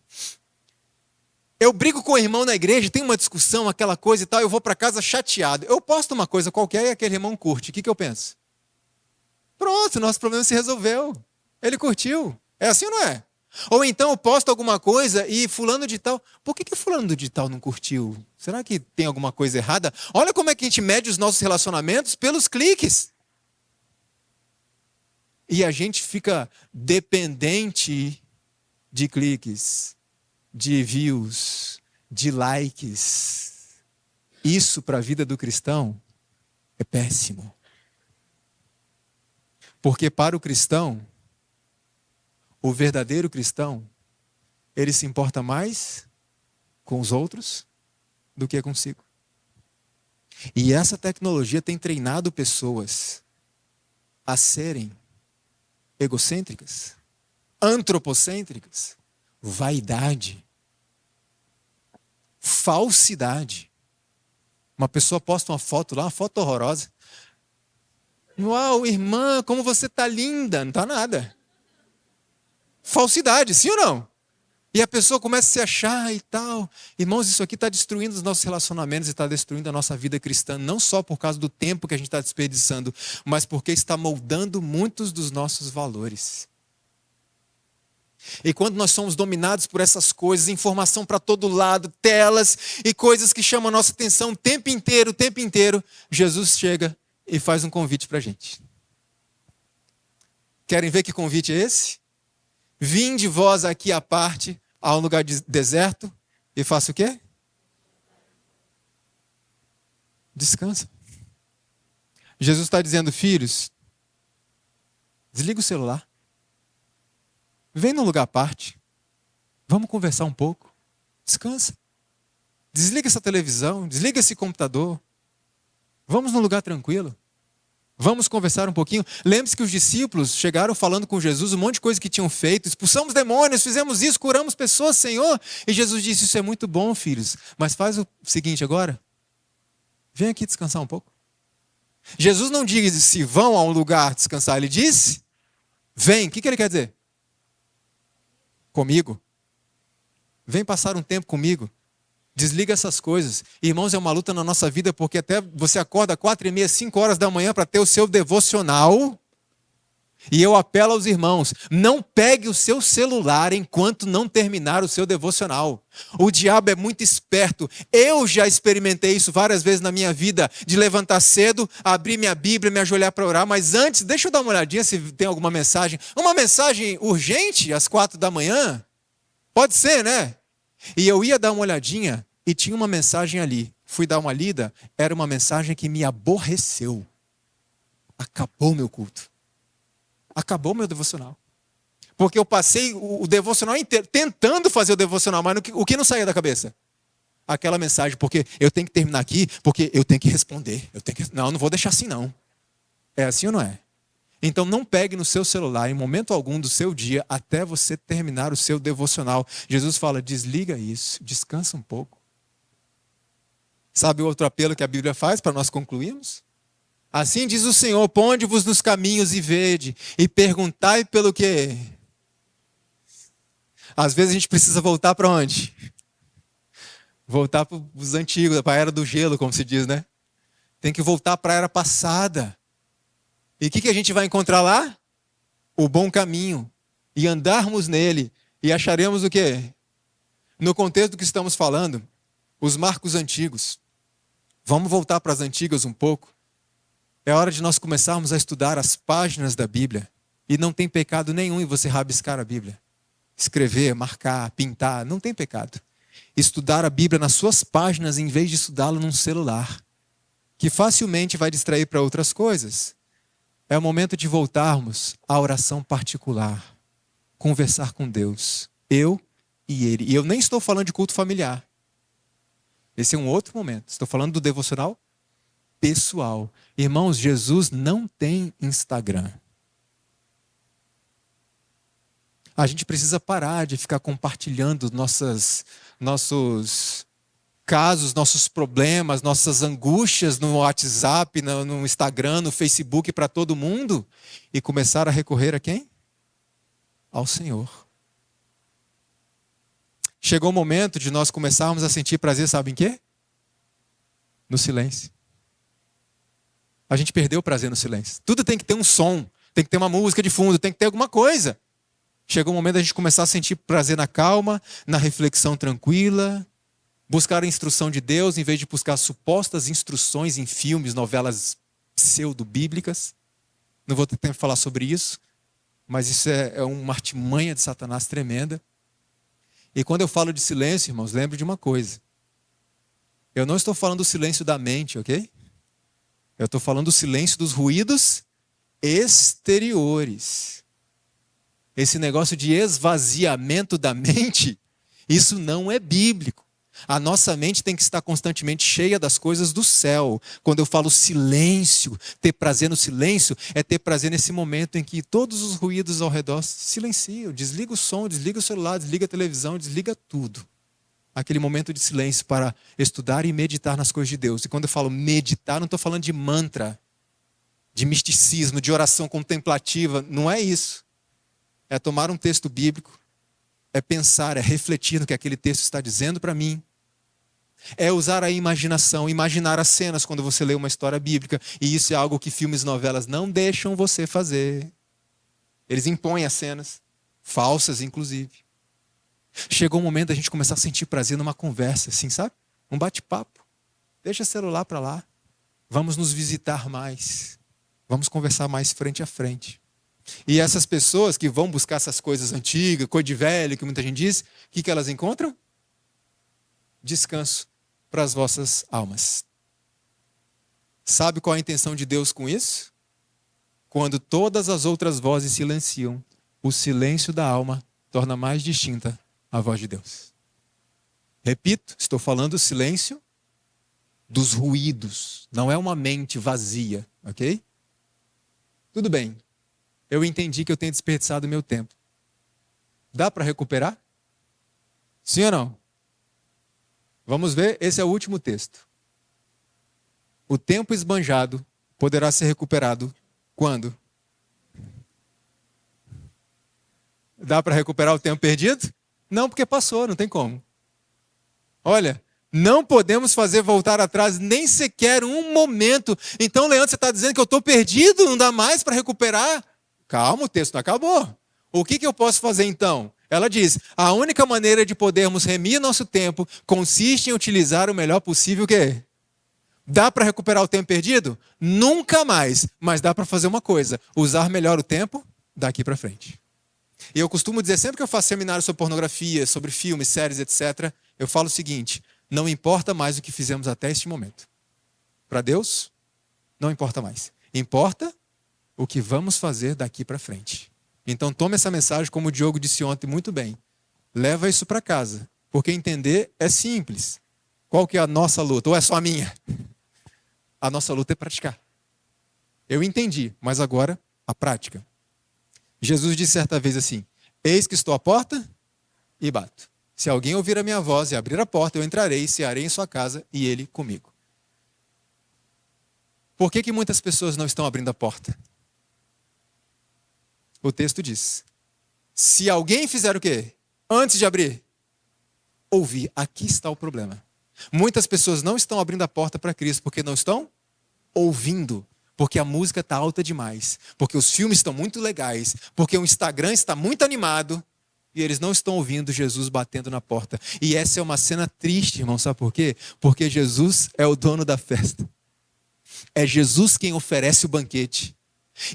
Eu brigo com o irmão na igreja, tem uma discussão, aquela coisa e tal, eu vou para casa chateado. Eu posto uma coisa qualquer e aquele irmão curte. O que eu penso? Pronto, nosso problema se resolveu. Ele curtiu. É assim ou não é? Ou então eu posto alguma coisa e fulano de tal... Por que fulano de tal não curtiu? Será que tem alguma coisa errada? Olha como é que a gente mede os nossos relacionamentos pelos cliques. E a gente fica dependente de cliques, de views, de likes. Isso para a vida do cristão é péssimo. Porque para o cristão, o verdadeiro cristão, ele se importa mais com os outros do que consigo. E essa tecnologia tem treinado pessoas a serem egocêntricas, antropocêntricas, vaidade, falsidade. Uma pessoa posta uma foto lá, uma foto horrorosa. Uau, irmã, como você está linda. Não está nada. Falsidade, sim ou não? E a pessoa começa a se achar e tal. Irmãos, isso aqui está destruindo os nossos relacionamentos e está destruindo a nossa vida cristã, não só por causa do tempo que a gente está desperdiçando, mas porque está moldando muitos dos nossos valores. E quando nós somos dominados por essas coisas, informação para todo lado, telas e coisas que chamam a nossa atenção o tempo inteiro, Jesus chega e faz um convite para a gente. Querem ver que convite é esse? Vinde vós aqui à parte, a um lugar deserto, e faça o quê? Descansa. Jesus está dizendo, filhos, desliga o celular. Vem num lugar à parte. Vamos conversar um pouco. Descansa. Desliga essa televisão, desliga esse computador. Vamos num lugar tranquilo. Vamos conversar um pouquinho. Lembre-se que os discípulos chegaram falando com Jesus um monte de coisa que tinham feito. Expulsamos demônios, fizemos isso, curamos pessoas, Senhor. E Jesus disse, isso é muito bom, filhos. Mas faz o seguinte agora. Vem aqui descansar um pouco. Jesus não disse, vão a um lugar descansar. Ele disse, vem. O que ele quer dizer? Comigo. Vem passar um tempo comigo. Desliga essas coisas. Irmãos, é uma luta na nossa vida, porque até você acorda 4h30, 5 horas da manhã para ter o seu devocional. E eu apelo aos irmãos, não pegue o seu celular enquanto não terminar o seu devocional. O diabo é muito esperto. Eu já experimentei isso várias vezes na minha vida, de levantar cedo, abrir minha Bíblia, me ajoelhar para orar, mas antes, deixa eu dar uma olhadinha se tem alguma mensagem. Uma mensagem urgente às 4 da manhã? Pode ser, né? E eu ia dar uma olhadinha e tinha uma mensagem ali. Fui dar uma lida, era uma mensagem que me aborreceu. Acabou meu culto. Acabou meu devocional. Porque eu passei o devocional inteiro tentando fazer o devocional, mas o que não saía da cabeça? Aquela mensagem, porque eu tenho que terminar aqui, porque eu tenho que responder. Não, não vou deixar assim não. É assim ou não é? Então não pegue no seu celular em momento algum do seu dia até você terminar o seu devocional. Jesus fala, desliga isso, descansa um pouco. Sabe o outro apelo que a Bíblia faz para nós concluirmos? Assim diz o Senhor, ponde-vos nos caminhos e vede, e perguntai pelo quê? Às vezes a gente precisa voltar para onde? Voltar para os antigos, para a era do gelo, como se diz, né? Tem que voltar para a era passada. E o que a gente vai encontrar lá? O bom caminho. E andarmos nele, e acharemos o quê? No contexto do que estamos falando, os marcos antigos. Vamos voltar para as antigas um pouco. É hora de nós começarmos a estudar as páginas da Bíblia. E não tem pecado nenhum em você rabiscar a Bíblia. Escrever, marcar, pintar, não tem pecado. Estudar a Bíblia nas suas páginas em vez de estudá-la num celular, que facilmente vai distrair para outras coisas. É o momento de voltarmos à oração particular. Conversar com Deus. Eu e Ele. E eu nem estou falando de culto familiar. Esse é um outro momento. Estou falando do devocional pessoal. Irmãos, Jesus não tem Instagram. A gente precisa parar de ficar compartilhando nossos casos, nossos problemas, nossas angústias no WhatsApp, no Instagram, no Facebook para todo mundo e começar a recorrer a quem? Ao Senhor. Chegou o momento de nós começarmos a sentir prazer, sabe em quê? No silêncio. A gente perdeu o prazer no silêncio. Tudo tem que ter um som, tem que ter uma música de fundo, tem que ter alguma coisa. Chegou o momento da gente começar a sentir prazer na calma, na reflexão tranquila, buscar a instrução de Deus em vez de buscar supostas instruções em filmes, novelas pseudo-bíblicas. Não vou ter tempo de falar sobre isso, mas isso é uma artimanha de Satanás tremenda. E quando eu falo de silêncio, irmãos, lembre de uma coisa. Eu não estou falando do silêncio da mente, ok? Eu estou falando do silêncio dos ruídos exteriores. Esse negócio de esvaziamento da mente, isso não é bíblico. A nossa mente tem que estar constantemente cheia das coisas do céu. Quando eu falo silêncio, ter prazer no silêncio, é ter prazer nesse momento em que todos os ruídos ao redor se silenciam. Desliga o som, desliga o celular, desliga a televisão, desliga tudo. Aquele momento de silêncio para estudar e meditar nas coisas de Deus. E quando eu falo meditar, não estou falando de mantra, de misticismo, de oração contemplativa. Não é isso. É tomar um texto bíblico, é pensar, é refletir no que aquele texto está dizendo para mim. É usar a imaginação, imaginar as cenas quando você lê uma história bíblica. E isso é algo que filmes e novelas não deixam você fazer. Eles impõem as cenas, falsas inclusive. Chegou o momento da gente começar a sentir prazer numa conversa, assim, sabe? Um bate-papo. Deixa o celular para lá. Vamos nos visitar mais. Vamos conversar mais frente a frente. E essas pessoas que vão buscar essas coisas antigas, coisa de velho, que muita gente diz, o que elas encontram? Descanso para as vossas almas. Sabe qual é a intenção de Deus com isso? Quando todas as outras vozes silenciam, o silêncio da alma torna mais distinta a voz de Deus. Repito, estou falando do silêncio dos ruídos. Não é uma mente vazia, ok? Tudo bem. Eu entendi que eu tenho desperdiçado meu tempo. Dá para recuperar? Sim ou não? Vamos ver, esse é o último texto. O tempo esbanjado poderá ser recuperado quando? Dá para recuperar o tempo perdido? Não, porque passou, não tem como. Olha, não podemos fazer voltar atrás nem sequer um momento. Então, Leandro, você está dizendo que eu estou perdido? Não dá mais para recuperar? Calma, o texto não acabou. O que eu posso fazer então? Ela diz, a única maneira de podermos remir nosso tempo consiste em utilizar o melhor possível o quê? Dá para recuperar o tempo perdido? Nunca mais. Mas dá para fazer uma coisa, usar melhor o tempo daqui para frente. E eu costumo dizer, sempre que eu faço seminário sobre pornografia, sobre filmes, séries, etc., eu falo o seguinte, não importa mais o que fizemos até este momento. Para Deus, não importa mais. Importa o que vamos fazer daqui para frente. Então tome essa mensagem, como o Diogo disse ontem muito bem. Leva isso para casa, porque entender é simples. Qual que é a nossa luta? Ou é só a minha? A nossa luta é praticar. Eu entendi, mas agora a prática. Jesus disse certa vez assim, eis que estou à porta e bato. Se alguém ouvir a minha voz e abrir a porta, eu entrarei, cearei em sua casa e ele comigo. Por que muitas pessoas não estão abrindo a porta? O texto diz, se alguém fizer o quê? Antes de abrir, ouvir. Aqui está o problema. Muitas pessoas não estão abrindo a porta para Cristo porque não estão ouvindo. Porque a música está alta demais. Porque os filmes estão muito legais. Porque o Instagram está muito animado. E eles não estão ouvindo Jesus batendo na porta. E essa é uma cena triste, irmão. Sabe por quê? Porque Jesus é o dono da festa. É Jesus quem oferece o banquete.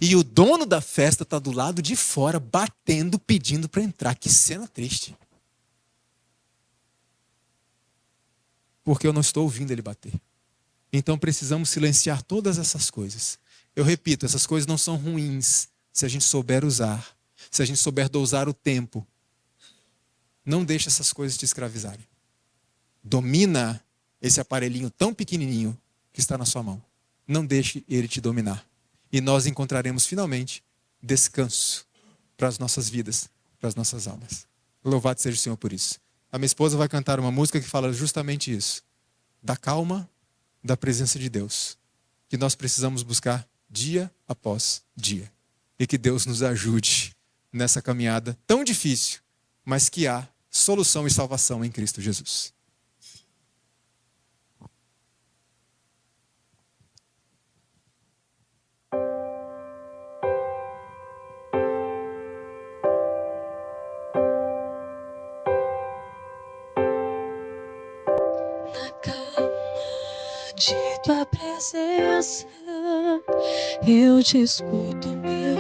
E o dono da festa está do lado de fora, batendo, pedindo para entrar. Que cena triste. Porque eu não estou ouvindo ele bater. Então precisamos silenciar todas essas coisas. Eu repito, essas coisas não são ruins, se a gente souber usar. Se a gente souber dosar o tempo. Não deixe essas coisas te escravizarem. Domina esse aparelhinho tão pequenininho que está na sua mão. Não deixe ele te dominar. E nós encontraremos finalmente descanso para as nossas vidas, para as nossas almas. Louvado seja o Senhor por isso. A minha esposa vai cantar uma música que fala justamente isso. Da calma, da presença de Deus. Que nós precisamos buscar dia após dia. E que Deus nos ajude nessa caminhada tão difícil, mas que há solução e salvação em Cristo Jesus. De tua presença eu te escuto, meu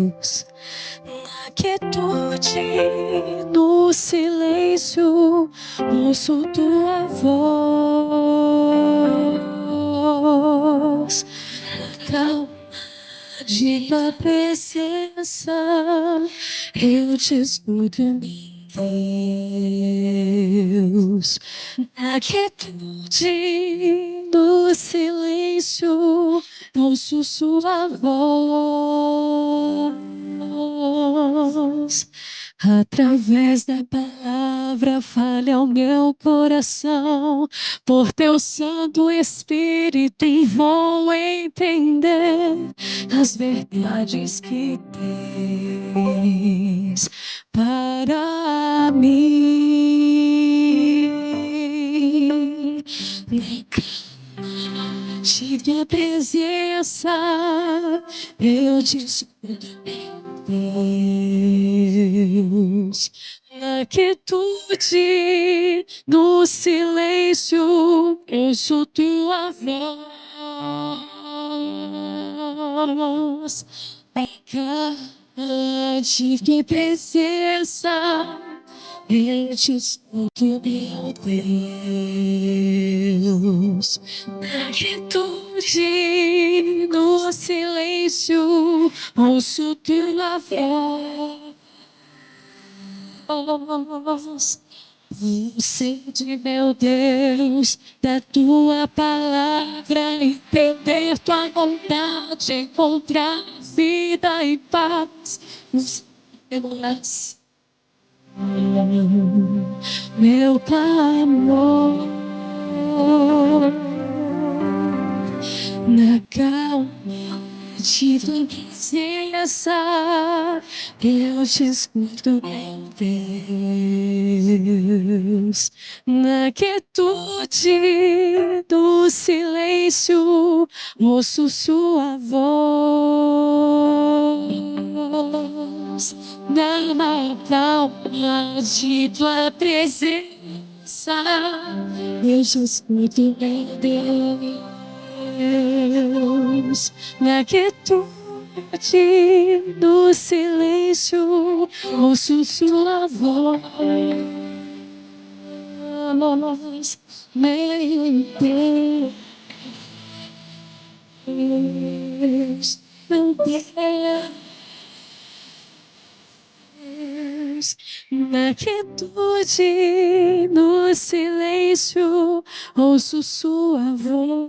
Deus. Na quietude, no silêncio, ouço tua voz. Na calma de tua presença eu te escuto, meu Deus. Na quietude do silêncio, ouço sua voz. Através da palavra, fale ao meu coração. Por teu Santo Espírito, vou entender as verdades que tens para mim. De tua presença eu te escuto, meu Deus. Na quietude, no silêncio, ouço tua voz. De tua presença eu te escuto, meu Deus. Na quietude, no silêncio, ouço tua voz. Sede, meu Deus, da tua palavra, entender tua vontade, encontrar vida e paz nos teus. Meu clamor na calma de tua presença eu te escuto, meu Deus. Na quietude do silêncio ouço sua voz. na calma de tua presença, eu te escuto em Deus, na quietude do silêncio, ouço sua voz, meu Deus, meu Deus, na quietude, no silêncio, ouço sua voz.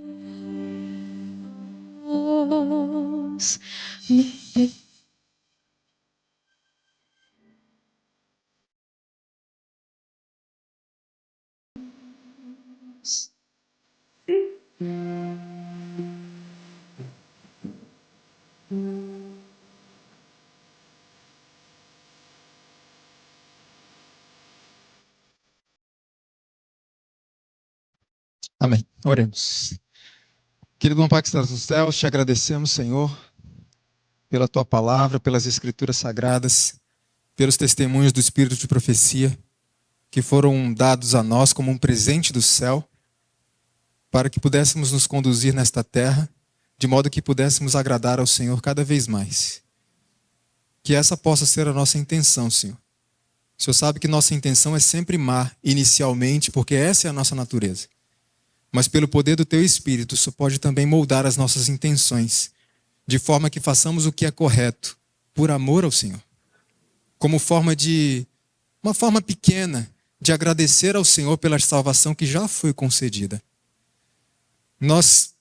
Amém. Oremos. Querido bom Pai que estás nos céus, te agradecemos, Senhor, pela tua palavra, pelas escrituras sagradas, pelos testemunhos do Espírito de profecia que foram dados a nós como um presente do céu, para que pudéssemos nos conduzir nesta terra, de modo que pudéssemos agradar ao Senhor cada vez mais. Que essa possa ser a nossa intenção, Senhor. O Senhor sabe que nossa intenção é sempre má, inicialmente, porque essa é a nossa natureza. Mas pelo poder do Teu Espírito, isso pode também moldar as nossas intenções, de forma que façamos o que é correto, por amor ao Senhor. Como uma forma pequena de agradecer ao Senhor pela salvação que já foi concedida. Nós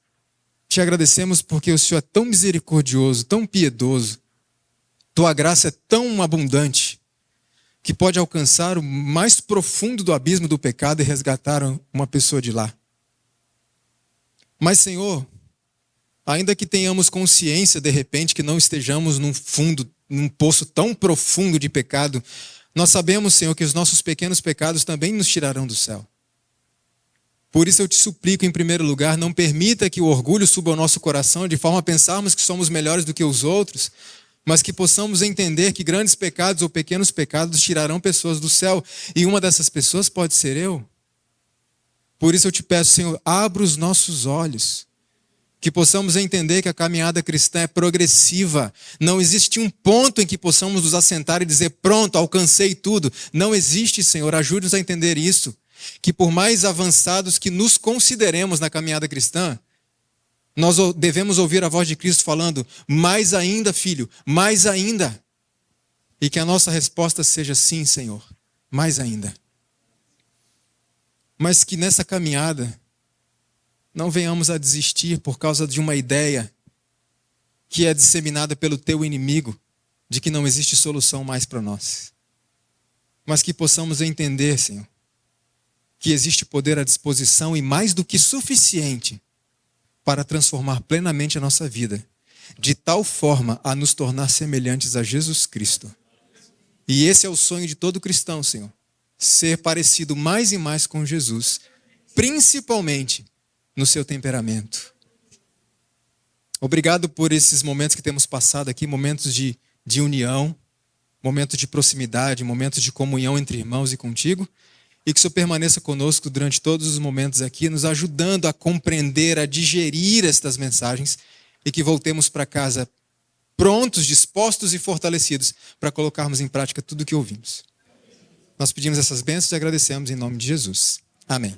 te agradecemos porque o Senhor é tão misericordioso, tão piedoso, tua graça é tão abundante, que pode alcançar o mais profundo do abismo do pecado e resgatar uma pessoa de lá. Mas, Senhor, ainda que tenhamos consciência, de repente, que não estejamos num poço tão profundo de pecado, nós sabemos, Senhor, que os nossos pequenos pecados também nos tirarão do céu. Por isso eu te suplico, em primeiro lugar, não permita que o orgulho suba ao nosso coração, de forma a pensarmos que somos melhores do que os outros, mas que possamos entender que grandes pecados ou pequenos pecados tirarão pessoas do céu, e uma dessas pessoas pode ser eu. Por isso eu te peço, Senhor, abra os nossos olhos, que possamos entender que a caminhada cristã é progressiva. Não existe um ponto em que possamos nos assentar e dizer, pronto, alcancei tudo. Não existe, Senhor, ajude-nos a entender isso. Que por mais avançados que nos consideremos na caminhada cristã, nós devemos ouvir a voz de Cristo falando, mais ainda, filho, mais ainda. E que a nossa resposta seja sim, Senhor, mais ainda. Mas que nessa caminhada não venhamos a desistir por causa de uma ideia que é disseminada pelo teu inimigo, de que não existe solução mais para nós. Mas que possamos entender, Senhor, que existe poder à disposição e mais do que suficiente para transformar plenamente a nossa vida, de tal forma a nos tornar semelhantes a Jesus Cristo. E esse é o sonho de todo cristão, Senhor, ser parecido mais e mais com Jesus, principalmente no seu temperamento. Obrigado por esses momentos que temos passado aqui, momentos de união, momentos de proximidade, momentos de comunhão entre irmãos e contigo, e que o Senhor permaneça conosco durante todos os momentos aqui, nos ajudando a compreender, a digerir estas mensagens, e que voltemos para casa prontos, dispostos e fortalecidos para colocarmos em prática tudo o que ouvimos. Nós pedimos essas bênçãos e agradecemos em nome de Jesus. Amém.